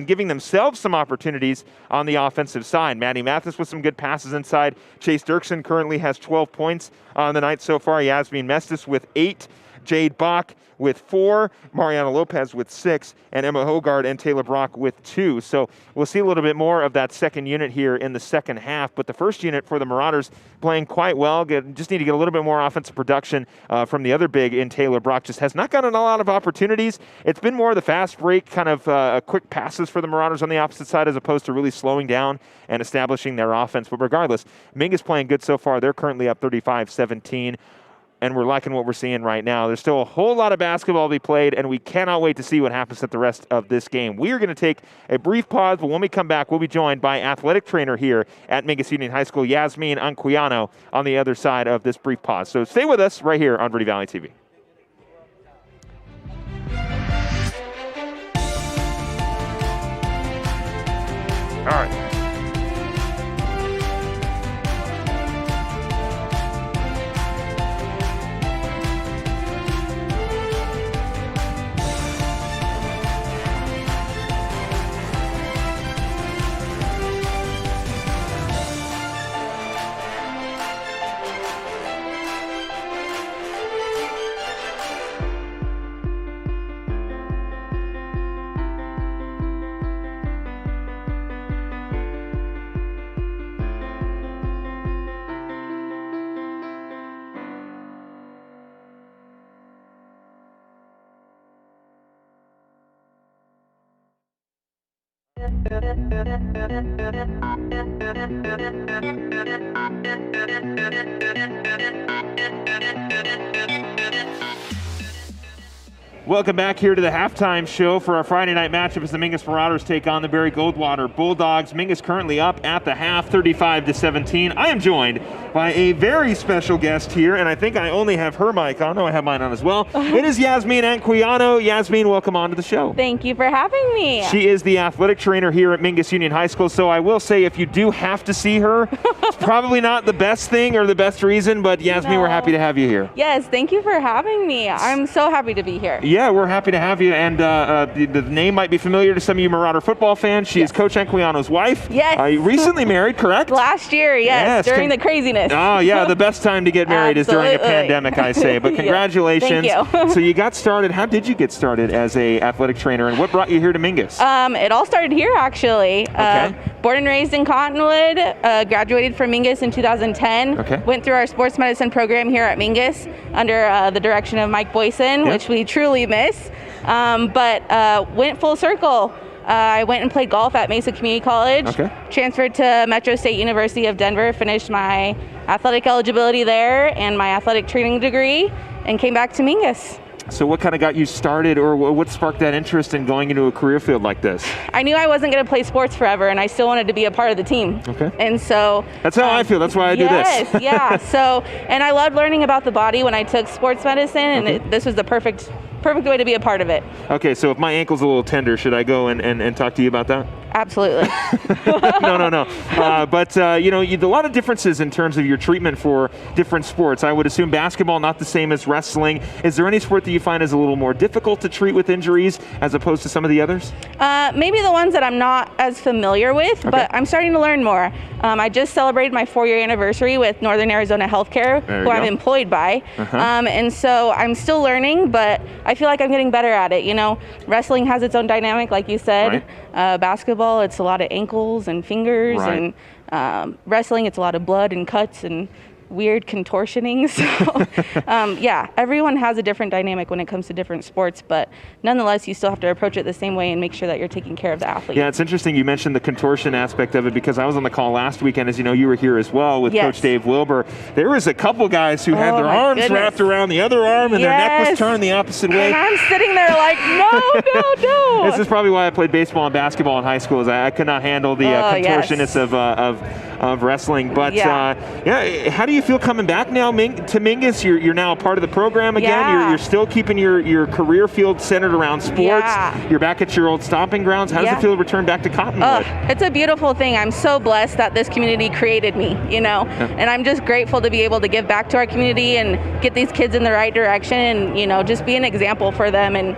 giving themselves some opportunities on the offensive side. Maddie Mathis with some good passes inside. Chase Dirksen currently has 12 points on the night so far. Yasmin Mestis with 8. Jade Bach with 4, Mariana Lopez with 6, and Emma Hogard and Taylor Brock with 2. So we'll see a little bit more of that second unit here in the second half. But the first unit for the Marauders playing quite well. Just need to get a little bit more offensive production from the other big in Taylor Brock. Just has not gotten a lot of opportunities. It's been more of the fast break, kind of quick passes for the Marauders on the opposite side as opposed to really slowing down and establishing their offense. But regardless, Mingus playing good so far. They're currently up 35-17. and we're liking what we're seeing right now. There's still a whole lot of basketball to be played, and we cannot wait to see what happens at the rest of this game. We are going to take a brief pause, but when we come back, we'll be joined by athletic trainer here at Mingus Union High School, Yasmin Anquiano, on the other side of this brief pause. So stay with us right here on Verde Valley TV. All right. Welcome back here to the halftime show for our Friday night matchup as the Mingus Marauders take on the Barry Goldwater Bulldogs. Mingus currently up at the half, 35-17. I am joined by a very special guest here, and I think I only have her mic on. No, I have mine on as well. It is Yasmin Anquiano. Yasmin, welcome on to the show. Thank you for having me. She is the athletic trainer here at Mingus Union High School, so I will say if you do have to see her, it's probably not the best thing or the best reason, but Yasmin, we're happy to have you here. Yes, thank you for having me. I'm so happy to be here. Yeah, we're happy to have you, and the name might be familiar to some of you Marauder football fans. She is Coach Anquiano's wife. Yes. Recently married, correct? Last year, yes, during the craziness. Oh, yeah, the best time to get married is during a pandemic, I say. But congratulations. Thank you. So you got started. How did you get started as a athletic trainer, and what brought you here to Mingus? It all started here, actually. Okay. Born and raised in Cottonwood, graduated from Mingus in 2010. Okay. Went through our sports medicine program here at Mingus under the direction of Mike Boyson, which we truly miss. But went full circle. I went and played golf at Mesa Community College, transferred to Metro State University of Denver, finished my athletic eligibility there and my athletic training degree, and came back to Mingus. So what kind of got you started, or what sparked that interest in going into a career field like this? I knew I wasn't going to play sports forever, and I still wanted to be a part of the team. Okay. And so... That's how I feel. That's why I do this. Yes, yeah. So, and I loved learning about the body when I took sports medicine, and this was the perfect way to be a part of it. Okay, so if my ankle's a little tender, should I go and talk to you about that? Absolutely. No. But you know, a lot of differences in terms of your treatment for different sports. I would assume basketball not the same as wrestling. Is there any sport that you find is a little more difficult to treat with injuries as opposed to some of the others? Maybe the ones that I'm not as familiar with, but I'm starting to learn more. I just celebrated my 4-year anniversary with Northern Arizona Healthcare, who I'm employed by. And so I'm still learning, but I feel like I'm getting better at it. You know, wrestling has its own dynamic, like you said. Basketball, it's a lot of ankles and fingers, and wrestling, it's a lot of blood and cuts and weird contortioning. So, yeah, everyone has a different dynamic when it comes to different sports, but nonetheless, you still have to approach it the same way and make sure that you're taking care of the athlete. Yeah, it's interesting you mentioned the contortion aspect of it, because I was on the call last weekend, as you know, you were here as well with Coach Dave Wilbur. There was a couple guys who had their arms wrapped around the other arm and their neck was turned the opposite way. And I'm sitting there like, no. This is probably why I played baseball and basketball in high school, is I could not handle the contortionists of wrestling. But how do you feel coming back now to Mingus? You're now a part of the program again. You're still keeping your career field centered around sports. You're back at your old stomping grounds. How does it feel to return back to Cottonwood? It's a beautiful thing. I'm so blessed that this community created me, you know, and I'm just grateful to be able to give back to our community and get these kids in the right direction, and, you know, just be an example for them and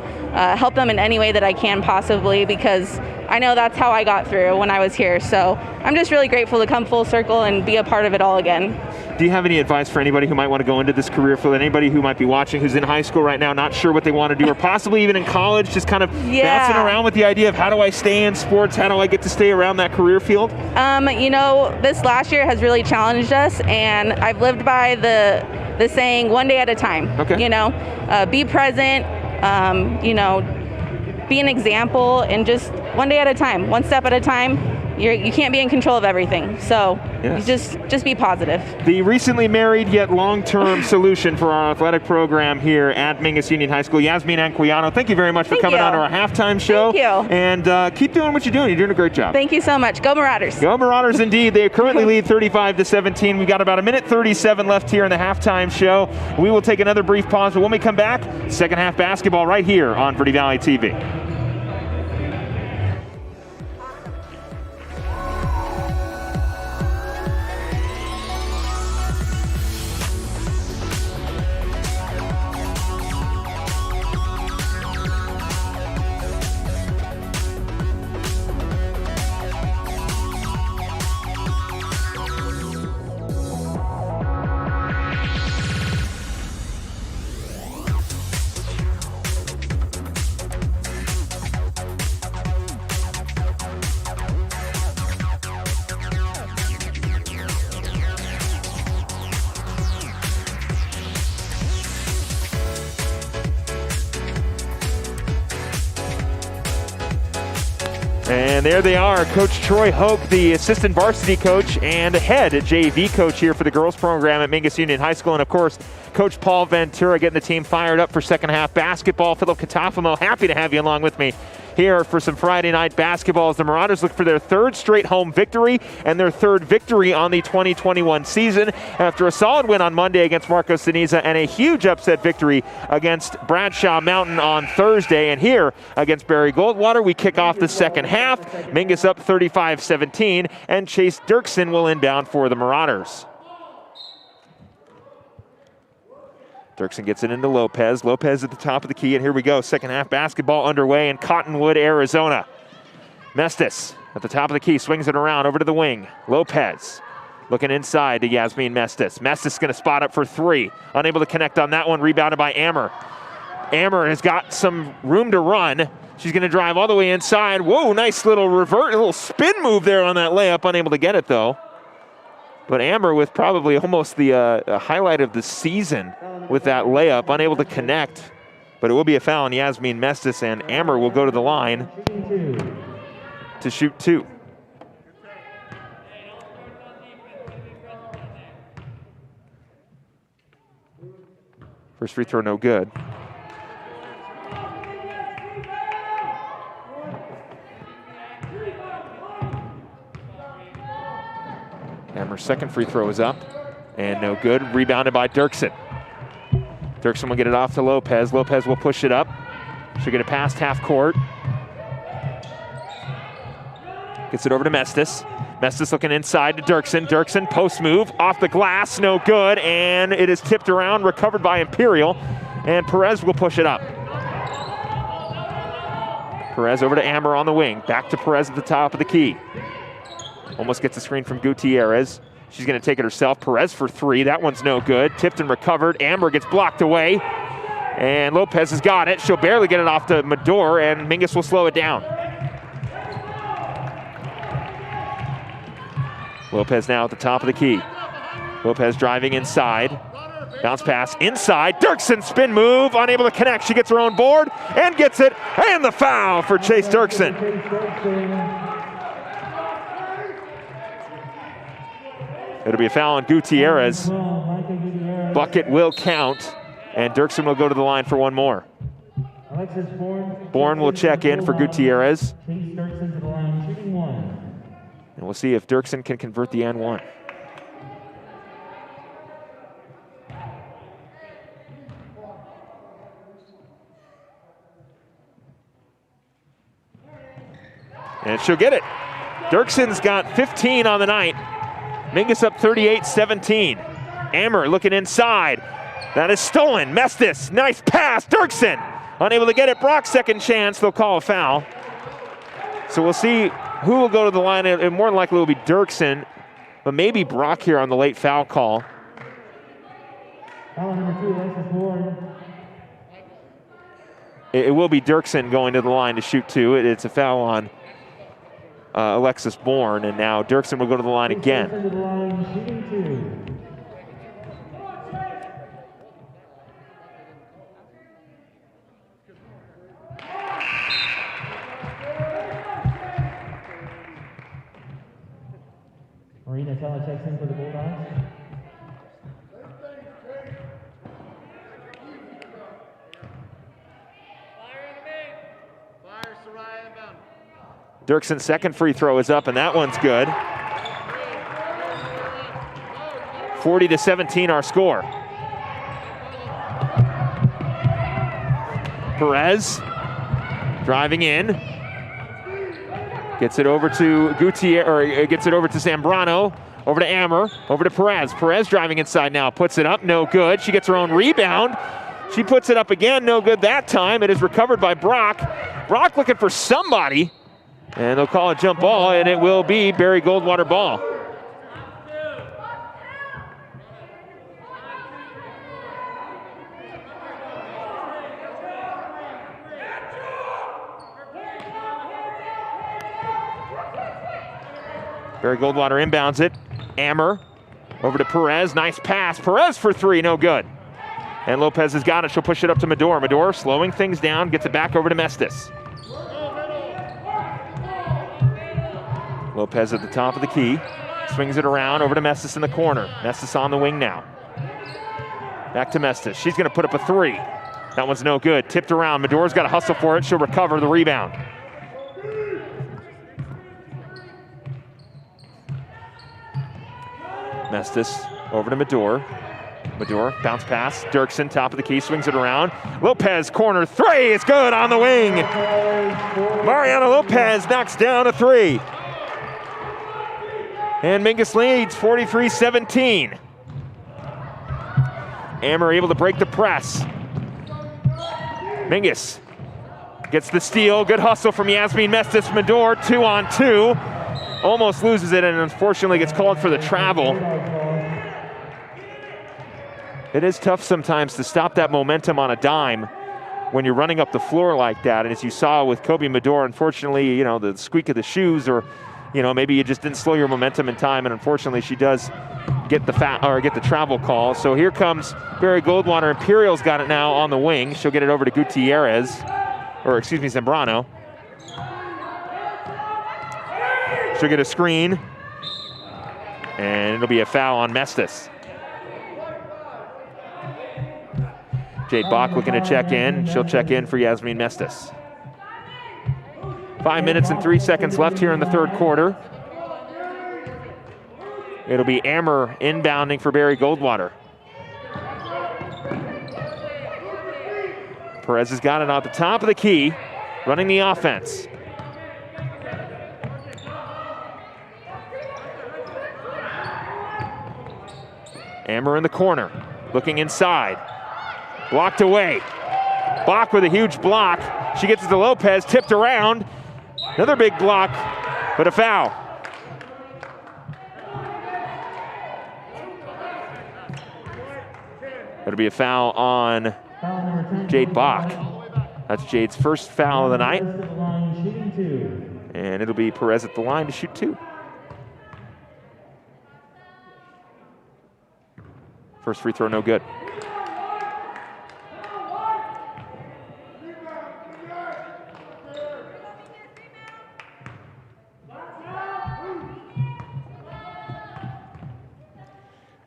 help them in any way that I can possibly, because I know that's how I got through when I was here. So I'm just really grateful to come full circle and be a part of it all again. Do you have any advice for anybody who might want to go into this career field? Anybody who might be watching who's in high school right now, not sure what they want to do, or possibly even in college, just kind of bouncing around with the idea of how do I stay in sports? How do I get to stay around that career field? You know, this last year has really challenged us, and I've lived by the saying, one day at a time. You know, be present, you know, be an example, and just one day at a time, one step at a time. you can't be in control of everything. So you just be positive. The recently married yet long-term solution for our athletic program here at Mingus Union High School, Yasmin Anquiano, thank you very much for coming on to our halftime show. Thank you. And keep doing what you're doing. You're doing a great job. Thank you so much. Go Marauders. Go Marauders indeed. They currently lead 35-17. We've got about a minute 37 left here in the halftime show. We will take another brief pause, but when we come back, second half basketball right here on Verde Valley TV. And there they are, Coach Troy Hoke, the assistant varsity coach and head JV coach here for the girls program at Mingus Union High School. And of course, Coach Paul Ventura getting the team fired up for second half basketball. Philip Catafamo, happy to have you along with me here for some Friday night basketball as the Marauders look for their third straight home victory and their third victory on the 2021 season after a solid win on Monday against Marcos Ceniza and a huge upset victory against Bradshaw Mountain on Thursday. And here against Barry Goldwater, we kick off the second half. Mingus up 35-17, and Chase Dirksen will inbound for the Marauders. Dirksen gets it into Lopez. Lopez at the top of the key, and here we go. Second half basketball underway in Cottonwood, Arizona. Mestis at the top of the key, swings it around over to the wing. Lopez looking inside to Yasmin Mestis. Mestis going to spot up for three. Unable to connect on that one, rebounded by Ammer. Ammer has got some room to run. She's going to drive all the way inside. Whoa, nice little revert, a little spin move there on that layup. Unable to get it though. But Amber with probably almost the highlight of the season with that layup, unable to connect. But it will be a foul on Yasmin Mestis, and Amber will go to the line to shoot two. First free throw, no good. Amber's second free throw is up, and no good. Rebounded by Dirksen. Dirksen will get it off to Lopez. Lopez will push it up. She'll get it past half court. Gets it over to Mestis. Mestis looking inside to Dirksen. Dirksen post move off the glass, no good, and it is tipped around, recovered by Imperial, and Perez will push it up. Perez over to Amber on the wing. Back to Perez at the top of the key. Almost gets a screen from Gutierrez. She's going to take it herself. Perez for three. That one's no good. Tipped and recovered. Amber gets blocked away. And Lopez has got it. She'll barely get it off to Mador, and Mingus will slow it down. Lopez now at the top of the key. Lopez driving inside. Bounce pass inside. Dirksen spin move. Unable to connect. She gets her own board and gets it. And the foul for Chase Dirksen. It'll be a foul on Gutierrez. Bucket will count, and Dirksen will go to the line for one more. Bourne will check in for Gutierrez. And we'll see if Dirksen can convert the N1. And she'll get it. Dirksen's got 15 on the night. Mingus up 38-17. Ammer looking inside. That is stolen. Mestis, nice pass. Dirksen unable to get it. Brock second chance. They'll call a foul. So we'll see who will go to the line. It more than likely will be Dirksen, but maybe Brock here on the late foul call. Foul number 2, Alexis Bourne. It will be Dirksen going to the line to shoot two. It's a foul on Alexis Bourne, and now Dirksen will go to the line again. Atala checks in for the Bulldogs. Dirkson's second free throw is up, and that one's good. 40-17 our score. Perez driving in. Gets it over to Gutierrez, or gets it over to Zambrano. Over to Ammer, over to Perez. Perez driving inside now, puts it up, no good. She gets her own rebound. She puts it up again, no good that time. It is recovered by Brock. Brock looking for somebody. And they'll call a jump ball, and it will be Barry Goldwater ball. Barry Goldwater inbounds it. Ammer over to Perez, nice pass. Perez for three, no good. And Lopez has got it, she'll push it up to Medor. Medor slowing things down, gets it back over to Mestis. Lopez at the top of the key, swings it around over to Mestis in the corner. Mestis on the wing now. Back to Mestis, she's gonna put up a three. That one's no good, tipped around. Medor's gotta hustle for it, she'll recover the rebound. Mestis over to Medor. Medor, bounce pass, Dirksen, top of the key, swings it around. Lopez, corner three, it's good on the wing. Mariana Lopez knocks down a three. And Mingus leads 43-17. Ammer able to break the press. Mingus gets the steal, good hustle from Yasmin Mestis. Medor, 2-on-2. Almost loses it and unfortunately gets called for the travel. It is tough sometimes to stop that momentum on a dime when you're running up the floor like that. And as you saw with Kobe Medor, unfortunately, you know, the squeak of the shoes, or, you know, maybe you just didn't slow your momentum in time, and unfortunately she does get the travel call. So here comes Barry Goldwater. Imperial's got it now on the wing. She'll get it over to Gutierrez, or excuse me, Zambrano. She'll get a screen, and it'll be a foul on Mestis. Jade Bach looking to check in. She'll check in for Yasmin Mestis. 5 minutes and 3 seconds left here in the third quarter. It'll be Ammer inbounding for Barry Goldwater. Perez has got it at the top of the key, running the offense. Ammer in the corner, looking inside. Blocked away. Bach with a huge block. She gets it to Lopez, tipped around. Another big block, but a foul. It'll be a foul on Jade Bach. That's Jade's first foul of the night. And it'll be Perez at the line to shoot two. First free throw, no good.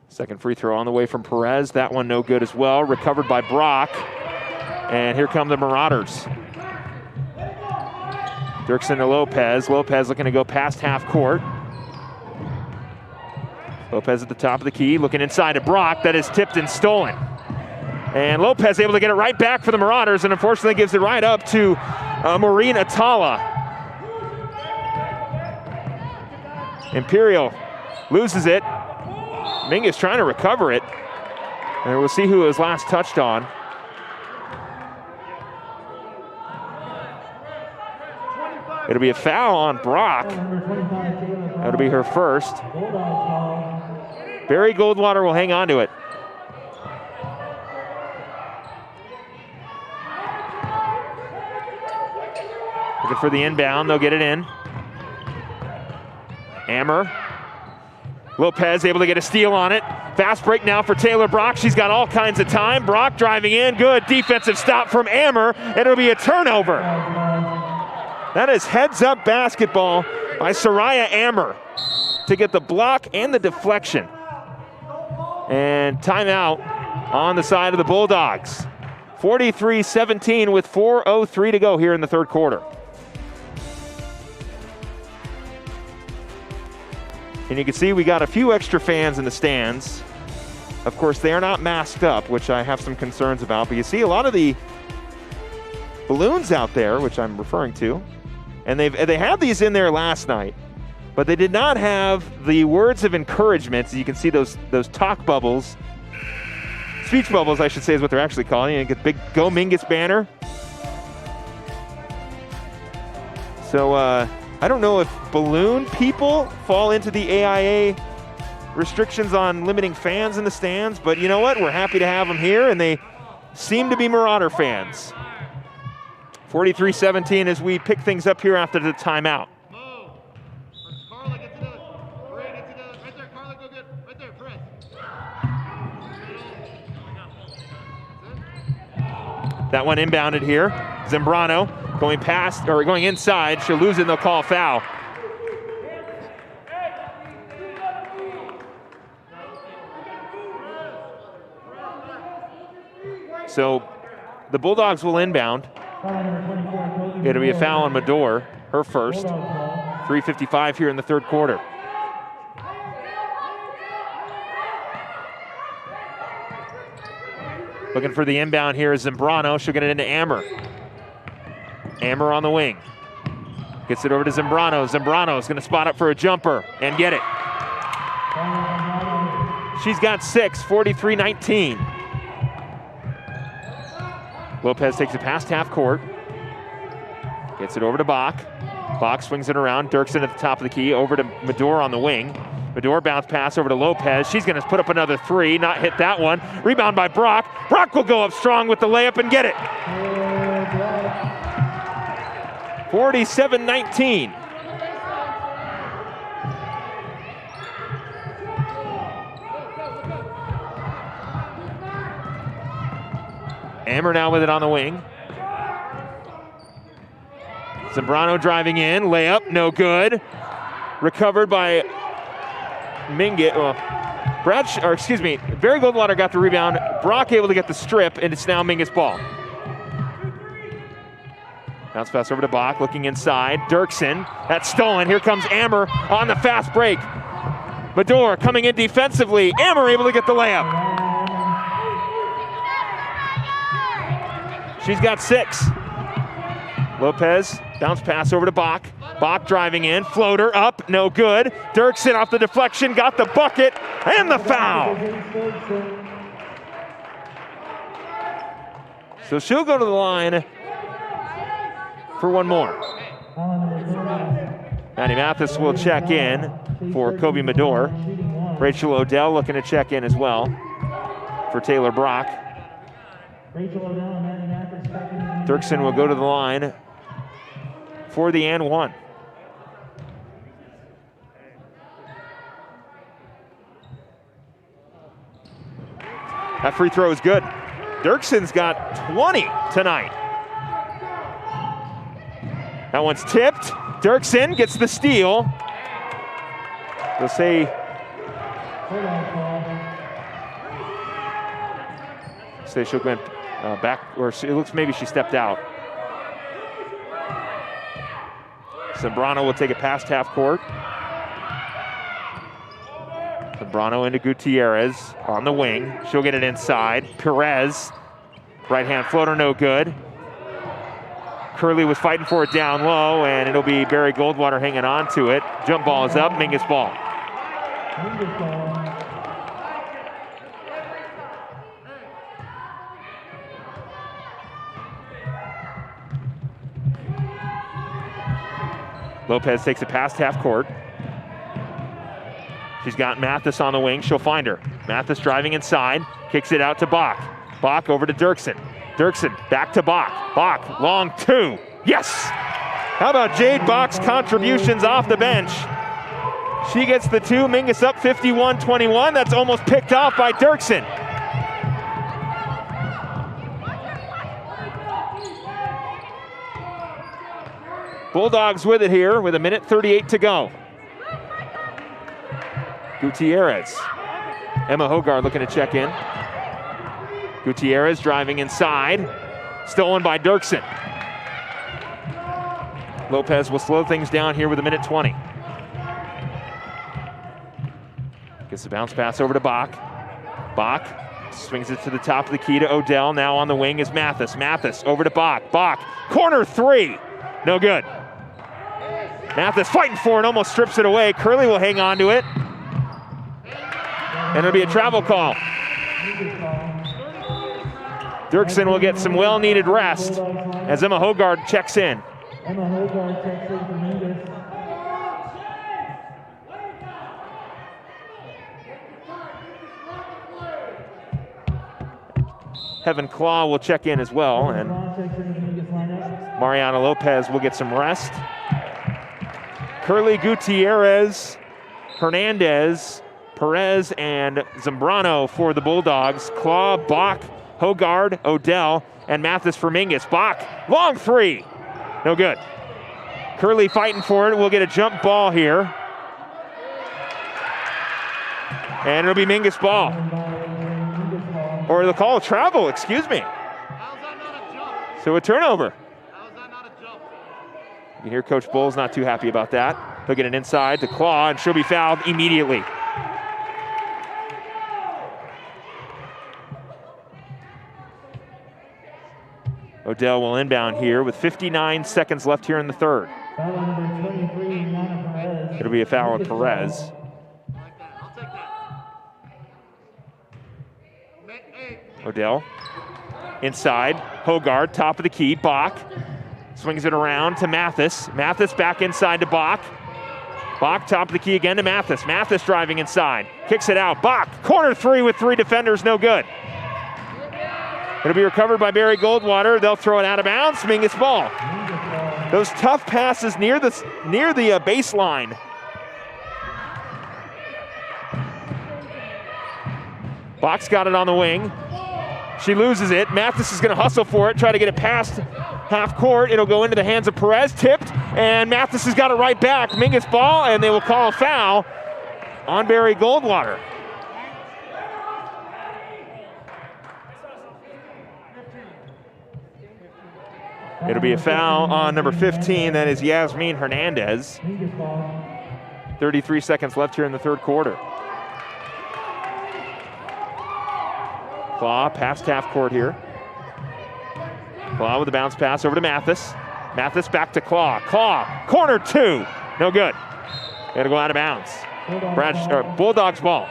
Second free throw on the way from Perez. That one no good as well. Recovered by Brock. And here come the Marauders. Dirksen to Lopez. Lopez looking to go past half court. Lopez at the top of the key, looking inside to Brock. That is tipped and stolen. And Lopez able to get it right back for the Marauders, and unfortunately gives it right up to Maureen Atala. Imperial loses it. Mingus trying to recover it. And we'll see who it was last touched on. It'll be a foul on Brock. That'll be her first. Barry Goldwater will hang on to it. Looking for the inbound, they'll get it in. Ammer. Lopez able to get a steal on it. Fast break now for Taylor Brock. She's got all kinds of time. Brock driving in, good defensive stop from Ammer, and it'll be a turnover. That is heads up basketball by Soraya Ammer. to get the block and the deflection. And timeout on the side of the Bulldogs. 43-17 with 4:03 to go here in the third quarter. And you can see we got a few extra fans in the stands. Of course, they are not masked up, which I have some concerns about, but you see a lot of the balloons out there, which I'm referring to, and they had these in there last night, but they did not have the words of encouragement. You can see those talk bubbles, speech bubbles, I should say, is what they're actually calling it. You get big Go Mingus banner. So I don't know if balloon people fall into the AIA restrictions on limiting fans in the stands, but you know what? We're happy to have them here, and they seem to be Marauder fans. 43-17 as we pick things up here after the timeout. Carla, get to the right, get to the right there. Carla, go get right there. Press. That one inbounded here. Zambrano going past or going inside. She'll lose it and they'll call a foul. So the Bulldogs will inbound. It'll be a foul on Medor, her first. 3:55 here in the third quarter. Looking for the inbound here is Zambrano. She'll get it into Ammer. Ammer on the wing. Gets it over to Zambrano. Zambrano is going to spot up for a jumper and get it. She's got 6, 43-19. Lopez takes it past half court. Gets it over to Bach. Bach swings it around. Dirksen at the top of the key. Over to Medor on the wing. Medor bounce pass over to Lopez. She's going to put up another 3. Not hit that one. Rebound by Brock. Brock will go up strong with the layup and get it. 47-19. Ammer now with it on the wing. Zambrano driving in, layup, no good. Recovered by Mingus. Barry Goldwater got the rebound. Brock able to get the strip, and it's now Mingus ball. Bounce pass over to Bach, looking inside. Dirksen, that's stolen. Here comes Ammer on the fast break. Medor coming in defensively. Ammer able to get the layup. She's got 6. Lopez, bounce pass over to Bach. Bach driving in, floater up, no good. Dirksen off the deflection, got the bucket, and the foul. So she'll go to the line for one more. Maddie Mathis will check in for Kobe Medor. Rachel Odell looking to check in as well for Taylor Brock. Dirksen will go to the line for the and one. That free throw is good. Dirksen's got 20 tonight. That one's tipped. Dirksen gets the steal. They'll say she'll go back, or it looks maybe she stepped out. Zambrano will take it past half court. Zambrano into Gutierrez on the wing. She'll get it inside. Perez, right hand floater, no good. Curley was fighting for it down low, and it'll be Barry Goldwater hanging on to it. Jump ball is up, Mingus ball. Lopez takes it past half court. She's got Mathis on the wing. She'll find her. Mathis driving inside. Kicks it out to Bach. Bach over to Dirksen. Dirksen back to Bach. Bach, long 2. Yes! How about Jade Bach's contributions off the bench? She gets the 2. Mingus up 51-21. That's almost picked off by Dirksen. Bulldogs with it here with 1:38 to go. Gutierrez. Emma Hogard looking to check in. Gutierrez driving inside. Stolen by Dirksen. Lopez will slow things down here with 1:20. Gets the bounce pass over to Bach. Bach swings it to the top of the key to Odell. Now on the wing is Mathis. Mathis over to Bach. Bach, corner three. No good. Mathis fighting for it, almost strips it away. Curley will hang on to it. And it'll be a travel call. Dirksen will get some well-needed rest as Emma Hogard checks in. Emma Hogard checks in for Mingus. Heaven Claw will check in as well, and Mariana Lopez will get some rest. Curley, Gutierrez, Hernandez, Perez, and Zambrano for the Bulldogs. Claw, Bach, Hogard, Odell, and Mathis for Mingus. Bach, long three. No good. Curley fighting for it. We'll get a jump ball here. And it'll be Mingus ball. Or they'll call a travel, excuse me. How's that not a jump? So a turnover. How's that not a jump? You hear Coach Bull's not too happy about that. He'll get it inside to Claw, and she'll be fouled immediately. Odell will inbound here with 59 seconds left here in the third. Foul on number 23, Nana Perez. It'll be a foul on Perez. I like that. I'll take that. Hey, Odell inside. Hogard, top of the key. Bach swings it around to Mathis. Mathis back inside to Bach. Bach, top of the key again to Mathis. Mathis driving inside. Kicks it out. Bach, corner three with three defenders, no good. It'll be recovered by Barry Goldwater. They'll throw it out of bounds. Mingus ball. Those tough passes near the baseline. Bach's got it on the wing. She loses it. Mathis is going to hustle for it, try to get it past half court. It'll go into the hands of Perez, tipped, and Mathis has got it right back. Mingus ball, and they will call a foul on Barry Goldwater. It'll be a foul on number 15. That is Yasmin Hernandez. 33 seconds left here in the third quarter. Claw past half court here. Claw with a bounce pass over to Mathis. Mathis back to Claw. Claw, corner two. No good. Got to go out of bounds. Bulldogs ball.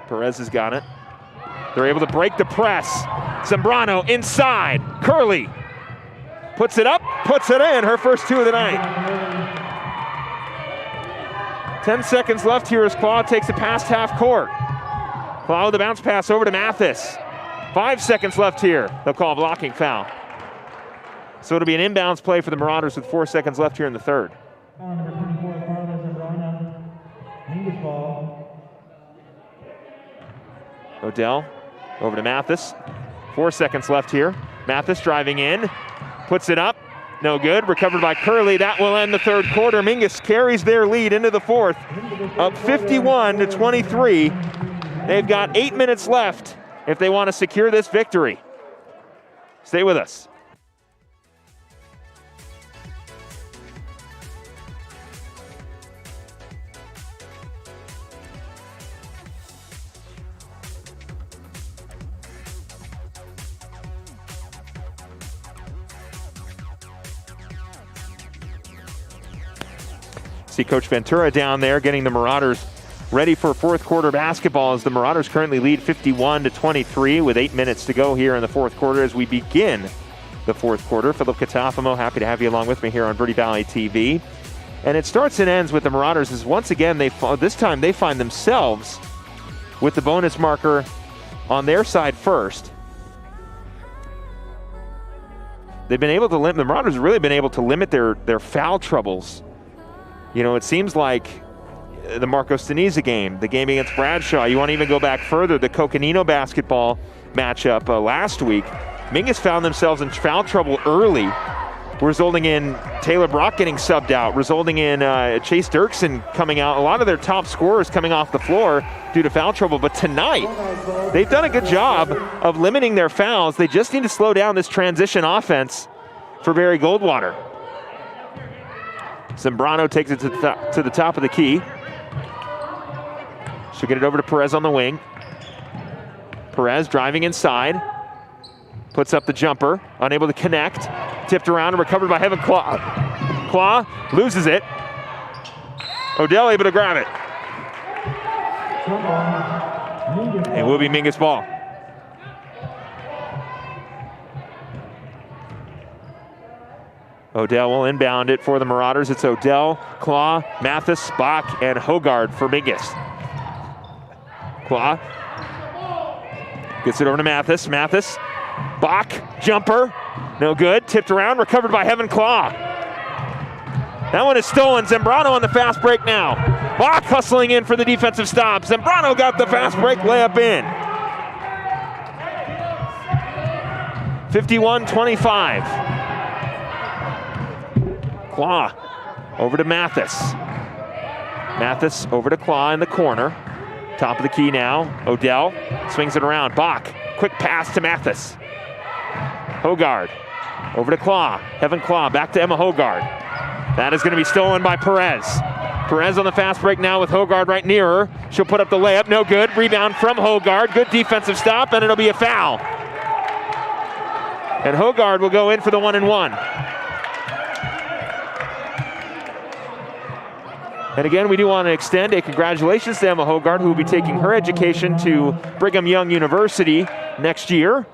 Perez has got it. They're able to break the press. Zambrano inside. Curley puts it up, puts it in. Her first two of the night. 10 seconds left here as Claw takes it past half court. Claw with a bounce pass over to Mathis. 5 seconds left here. They'll call a blocking foul. So it'll be an inbounds play for the Marauders with 4 seconds left here in the third. Number 24, Carlos Zambrano. Mingus ball. Odell over to Mathis. 4 seconds left here. Mathis driving in, puts it up. No good. Recovered by Curley. That will end the third quarter. Mingus carries their lead into the fourth, up 51-23. They've got 8 minutes left if they want to secure this victory. Stay with us. See Coach Ventura down there getting the Marauders ready for fourth quarter basketball as the Marauders currently lead 51-23 with 8 minutes to go here in the fourth quarter as we begin the fourth quarter. Philip Catafamo, happy to have you along with me here on Verde Valley TV. And it starts and ends with the Marauders as once again, this time they find themselves with the bonus marker on their side first. They've been able to limit, the Marauders have really been able to limit their foul troubles. You know, it seems like the Marco Staniza game, the game against Bradshaw, you want to even go back further, the Coconino basketball matchup last week. Mingus found themselves in foul trouble early resulting in Taylor Brock getting subbed out, resulting in Chase Dirksen coming out. A lot of their top scorers coming off the floor due to foul trouble. But tonight, they've done a good job of limiting their fouls. They just need to slow down this transition offense for Barry Goldwater. Zambrano takes it to the top of the key. She'll get it over to Perez on the wing. Perez driving inside. Puts up the jumper, unable to connect. Tipped around and recovered by Heaven Claw. Claw loses it. Odell able to grab it. It will be Mingus ball. Odell will inbound it for the Marauders. It's Odell, Claw, Mathis, Bach, and Hogard for Mingus. Claw gets it over to Mathis. Mathis, Bach, jumper, no good. Tipped around, recovered by Heaven Claw. That one is stolen. Zambrano on the fast break now. Bach hustling in for the defensive stop. Zambrano got the fast break layup in. 51-25. Claw over to Mathis. Mathis over to Claw in the corner. Top of the key now. Odell swings it around. Bach, quick pass to Mathis. Hogard over to Claw. Heaven Claw back to Emma Hogard. That is going to be stolen by Perez. Perez on the fast break now with Hogard right near her. She'll put up the layup. No good. Rebound from Hogard. Good defensive stop, and it'll be a foul. And Hogard will go in for the 1-and-1. And again, we do want to extend a congratulations to Emma Hogard, who will be taking her education to Brigham Young University next year.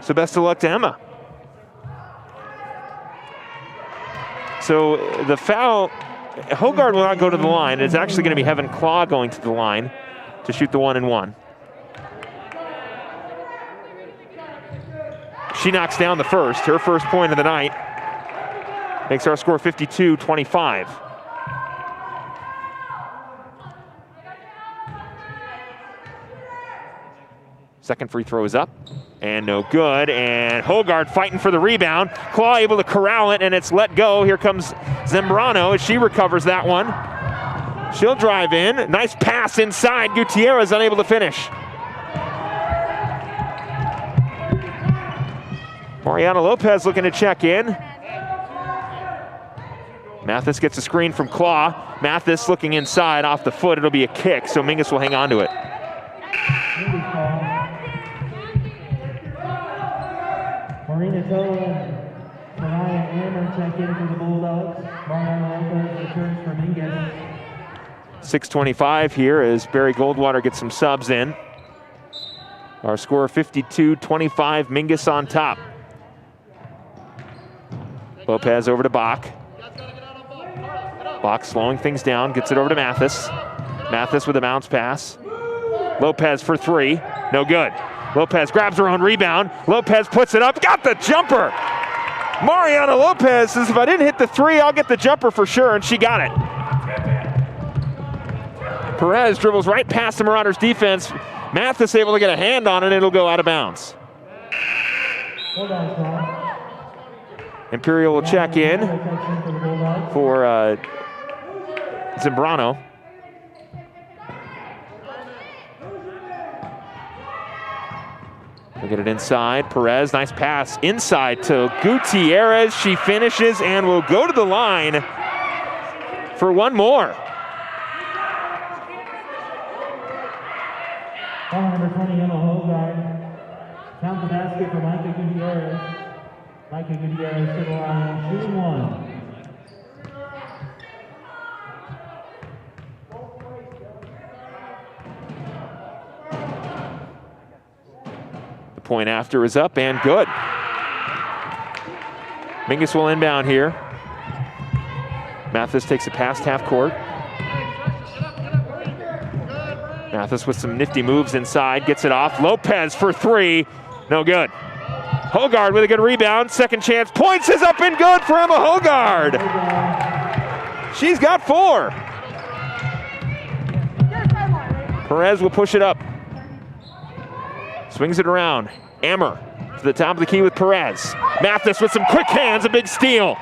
So best of luck to Emma. So the foul, Hogard will not go to the line. It's actually going to be Heaven Claw going to the line to shoot the 1-and-1. She knocks down the first, her first point of the night. Makes our score 52-25. Second free throw is up, and no good, and Hogard fighting for the rebound. Claw able to corral it, and it's let go. Here comes Zambrano as she recovers that one. She'll drive in. Nice pass inside. Gutierrez unable to finish. Mariana Lopez looking to check in. Mathis gets a screen from Claw. Mathis looking inside off the foot. It'll be a kick, so Mingus will hang on to it. Marina Toa and Mariah Ammer check in for the Bulldogs. Mariana Lopez returns for Mingus. 6:25 here as Barry Goldwater gets some subs in. Our score 52-25, Mingus on top. Lopez over to Bach. Bach slowing things down, gets it over to Mathis. Mathis with a bounce pass. Lopez for three, no good. Lopez grabs her own rebound. Lopez puts it up, got the jumper. Mariana Lopez says, if I didn't hit the three, I'll get the jumper for sure, and she got it. Perez dribbles right past the Marauders defense. Mathis able to get a hand on it, and it'll go out of bounds. Imperial will check in for Zambrano. We'll get it inside. Perez, nice pass inside to Gutierrez. She finishes and will go to the line for one more. Number 20, Emma Hogard. Count the basket for Micah Gutierrez. Micah Gutierrez to the line, shooting one. Point after is up and good. Mingus will inbound here. Mathis takes it past half court. Mathis with some nifty moves inside, gets it off. Lopez for three, no good. Hogard with a good rebound, second chance, points is up and good for Emma Hogard. She's got four. Perez will push it up. Swings it around. Ammer To the top of the key with Perez. Mathis with some quick hands, a big steal.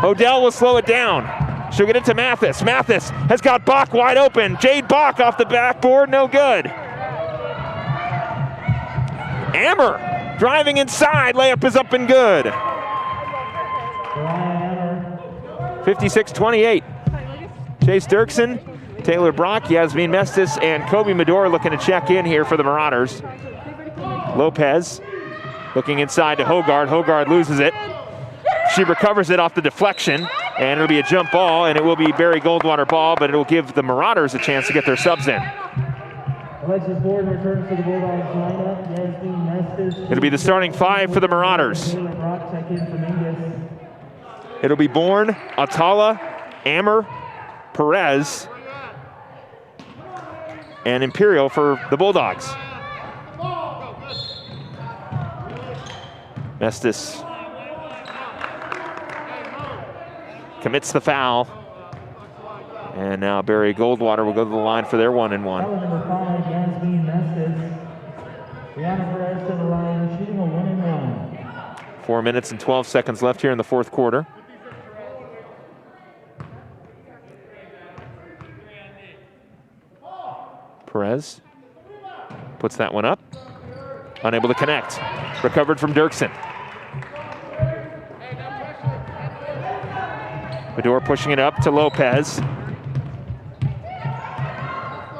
Odell will slow it down. She'll get it to Mathis. Mathis has got Bach wide open. Jade Bach off the backboard, no good. Ammer driving inside, layup is up and good. 56-28. Chase Dirksen, Taylor Brock, Yasmin Mestis, and Kobe Medor looking to check in here for the Marauders. Lopez looking inside to Hogard. Hogard loses it. She recovers it off the deflection, and it'll be a jump ball, and it will be Barry Goldwater ball, but it'll give the Marauders a chance to get their subs in. Alexis Bourne returns to the Bulldogs lineup. Yasmin Mestis. It'll be the starting five for the Marauders. Taylor Brock check in for Mingus. It'll be Bourne, Atala, Ammer, Perez, and Imperial for the Bulldogs. Mestis commits the foul. And now Barry Goldwater will go to the line for their 1-and-1. Foul number 5, Yasmin Mestis. Brianna Perez to the line, shooting a 1-and-1. 4 minutes and 12 seconds left here in the fourth quarter. Perez puts that one up. Unable to connect. Recovered from Dirksen. Medor pushing it up to Lopez.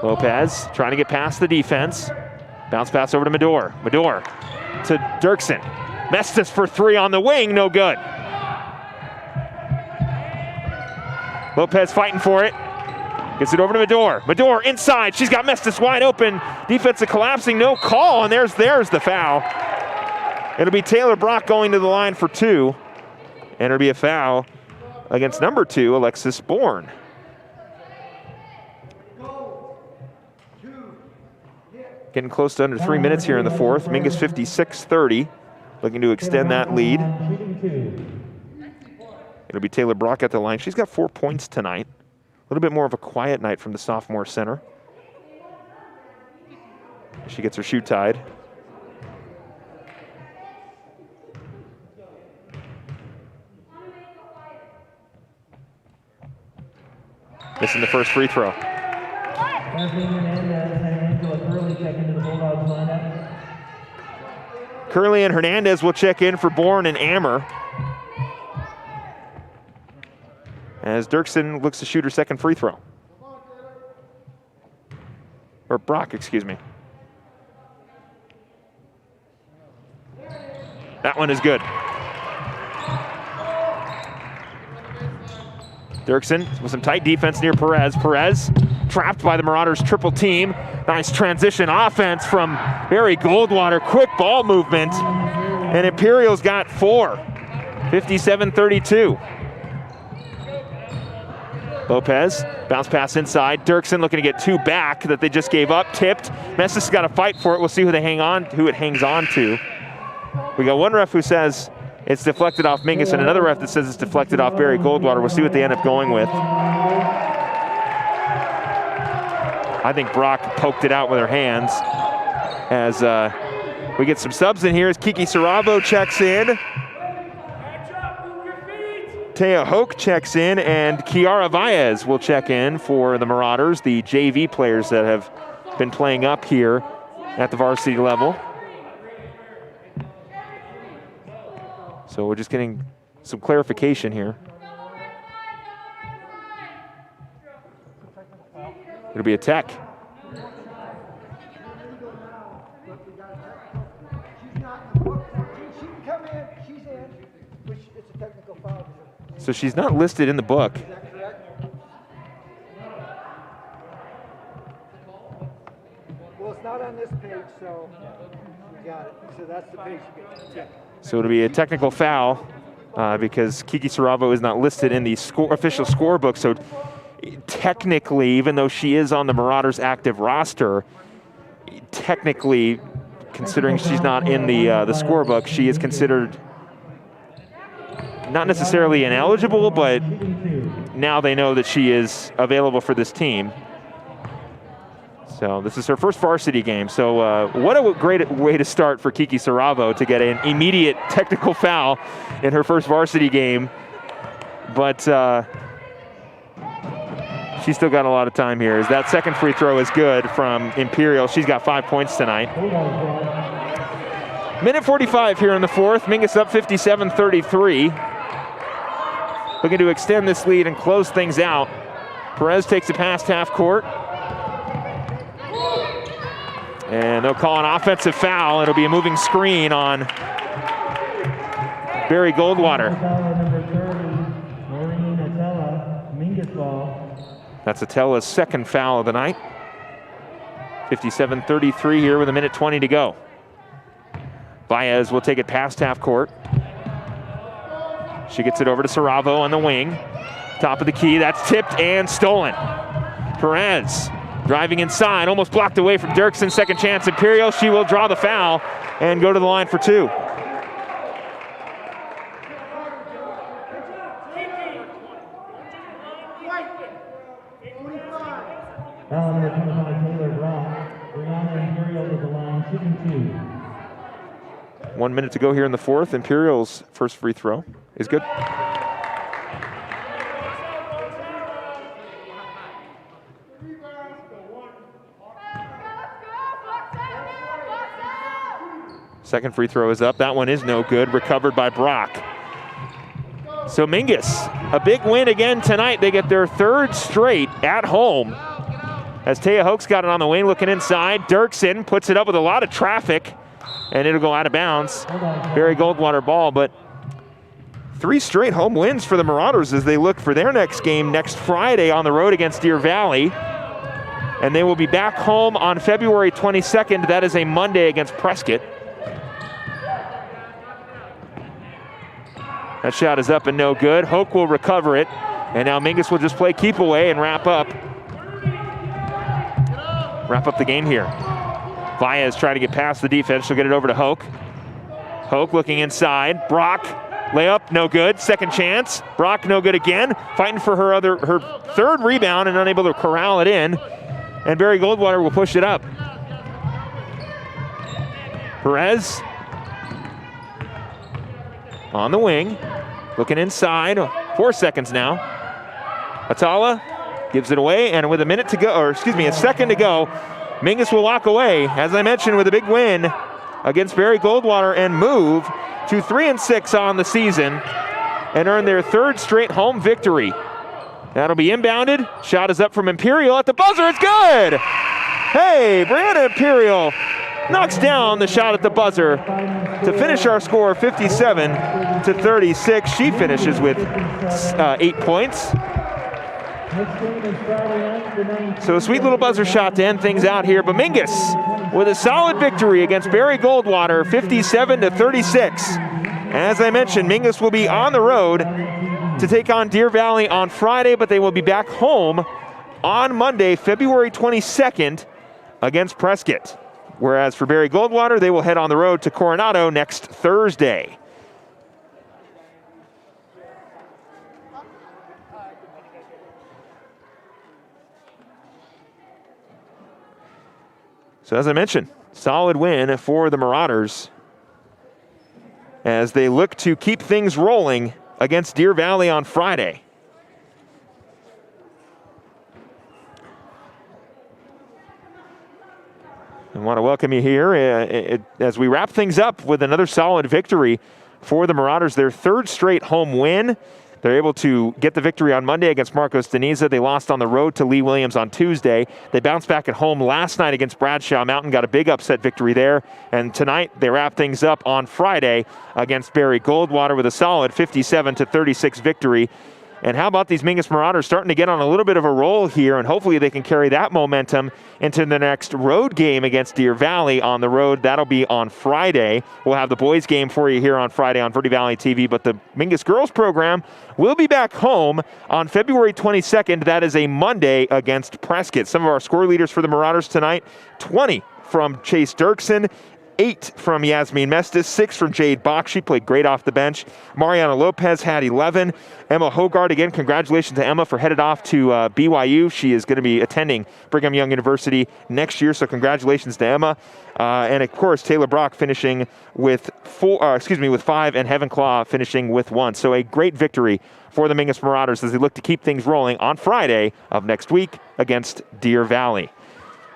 Lopez trying to get past the defense. Bounce pass over to Medor. Medor to Dirksen. Mestis for three on the wing, no good. Lopez fighting for it. Gets it over to Medor. Medor inside. She's got Mestis wide open. Defensive collapsing, no call, and there's the foul. It'll be Taylor Brock going to the line for 2. And it'll be a foul against number 2, Alexis Bourne. Getting close to under 3 minutes here in the fourth. Mingus 56-30, looking to extend that lead. It'll be Taylor Brock at the line. She's got 4 points tonight. A little bit more of a quiet night from the sophomore center. She gets her shoe tied. Missing the first free throw. Curley and Hernandez will check in for Bourne and Ammer. As Dirksen looks to shoot her second free throw. Or Brock, excuse me. That one is good. Dirksen with some tight defense near Perez. Perez trapped by the Marauders' triple team. Nice transition offense from Barry Goldwater. Quick ball movement. And Imperial's got 4. 57-32. Lopez, bounce pass inside. Dirksen looking to get 2 back that they just gave up. Tipped. Mestis has got to fight for it. We'll see who it hangs on to. We got one ref who says it's deflected off Mingus and another ref that says it's deflected off Barry Goldwater. We'll see what they end up going with. I think Brock poked it out with her hands. As we get some subs in here as Kiki Saravo checks in. Taya Hoke checks in, and Kiara Baez will check in for the Marauders, the JV players that have been playing up here at the varsity level. So we're just getting some clarification here. It'll be a tech. So she's not listed in the book. Is that correct? Well, it's not on this page, so you got it. So that's the page you get. So it'll be a technical foul because Kiki Saravo is not listed in the official scorebook. So technically, even though she is on the Marauders active roster, technically, considering she's not in the scorebook, she is considered not necessarily ineligible, but now they know that she is available for this team. So this is her first varsity game. So what a great way to start for Kiki Saravo to get an immediate technical foul in her first varsity game. But she's still got a lot of time here. As that second free throw is good from Imperial. She's got 5 points tonight. Minute 45 here in the fourth. Mingus up 57-33. Looking to extend this lead and close things out. Perez takes it past half court. And they'll call an offensive foul. It'll be a moving screen on Barry Goldwater. That's Atella's second foul of the night. 57-33 here with a minute 20 to go. Baez will take it past half court. She gets it over to Saravo on the wing. Top of the key, that's tipped and stolen. Perez driving inside, almost blocked away from Dirksen. Second chance, Imperial. She will draw the foul and go to the line for two. Foul number 25, Taylor Brock. Brianna Imperial to the line, shooting 2. 1 minute to go here in the fourth. Imperial's first free throw is good. Second free throw is up. That one is no good. Recovered by Brock. So Mingus, a big win again tonight. They get their third straight at home. As Taya Hoke's got it on the wing, looking inside. Dirksen puts it up with a lot of traffic, and it'll go out of bounds. Barry Goldwater ball, but 3 straight home wins for the Marauders as they look for their next game next Friday on the road against Deer Valley. And they will be back home on February 22nd. That is a Monday against Prescott. That shot is up and no good. Hoke will recover it. And now Mingus will just play keep away and wrap up the game here. Baez trying to get past the defense. She'll get it over to Hoke. Hoke looking inside. Brock, layup, no good. Second chance. Brock, no good again. Fighting for her third rebound and unable to corral it in. And Barry Goldwater will push it up. Perez on the wing, looking inside. 4 seconds now. Atala gives it away, and with a second to go, Mingus will walk away, as I mentioned, with a big win against Barry Goldwater and move to 3-6 on the season and earn their third straight home victory. That'll be inbounded. Shot is up from Imperial at the buzzer. It's good! Hey, Brianna Imperial knocks down the shot at the buzzer to finish our score 57-36. She finishes with 8 points. So a sweet little buzzer shot to end things out here. But Mingus with a solid victory against Barry Goldwater, 57-36. As I mentioned, Mingus will be on the road to take on Deer Valley on Friday, but they will be back home on Monday, February 22nd against Prescott. Whereas for Barry Goldwater, they will head on the road to Coronado next Thursday. So as I mentioned, solid win for the Marauders as they look to keep things rolling against Deer Valley on Friday. I want to welcome you here as we wrap things up with another solid victory for the Marauders. Their third straight home win. They're able to get the victory on Monday against Marcos Deniza. They lost on the road to Lee Williams on Tuesday. They bounced back at home last night against Bradshaw Mountain, got a big upset victory there. And tonight they wrap things up on Friday against Barry Goldwater with a solid 57-36 victory. And how about these Mingus Marauders starting to get on a little bit of a roll here, and hopefully they can carry that momentum into the next road game against Deer Valley on the road. That'll be on Friday. We'll have the boys game for you here on Friday on Verde Valley TV, but the Mingus girls program will be back home on February 22nd. That is a Monday against Prescott. Some of our score leaders for the Marauders tonight, 20 from Chase Dirksen, 8 from Yasmin Mestis, 6 from Jade Bach. She played great off the bench. Mariana Lopez had 11. Emma Hogard, again, congratulations to Emma for headed off to BYU. She is going to be attending Brigham Young University next year, so congratulations to Emma. And of course, Taylor Brock finishing with 5, and Heaven Claw finishing with 1. So a great victory for the Mingus Marauders as they look to keep things rolling on Friday of next week against Deer Valley.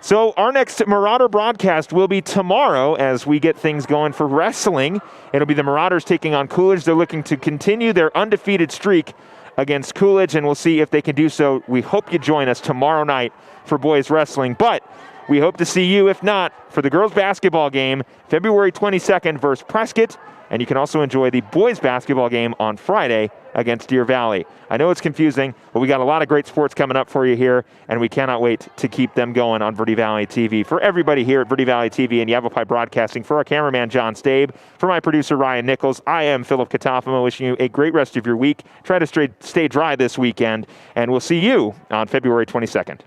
So our next Marauder broadcast will be tomorrow as we get things going for wrestling. It'll be the Marauders taking on Coolidge. They're looking to continue their undefeated streak against Coolidge, and we'll see if they can do so. We hope you join us tomorrow night for boys wrestling, but we hope to see you, if not, for the girls basketball game, February 22nd versus Prescott, and you can also enjoy the boys basketball game on Friday against Deer Valley. I know it's confusing, but we got a lot of great sports coming up for you here, and we cannot wait to keep them going on Verde Valley TV. For everybody here at Verde Valley TV and Yavapai Broadcasting, for our cameraman John Stabe, for my producer Ryan Nichols, I am Philip Katafamo, wishing you a great rest of your week. Try to stay dry this weekend, and we'll see you on February 22nd.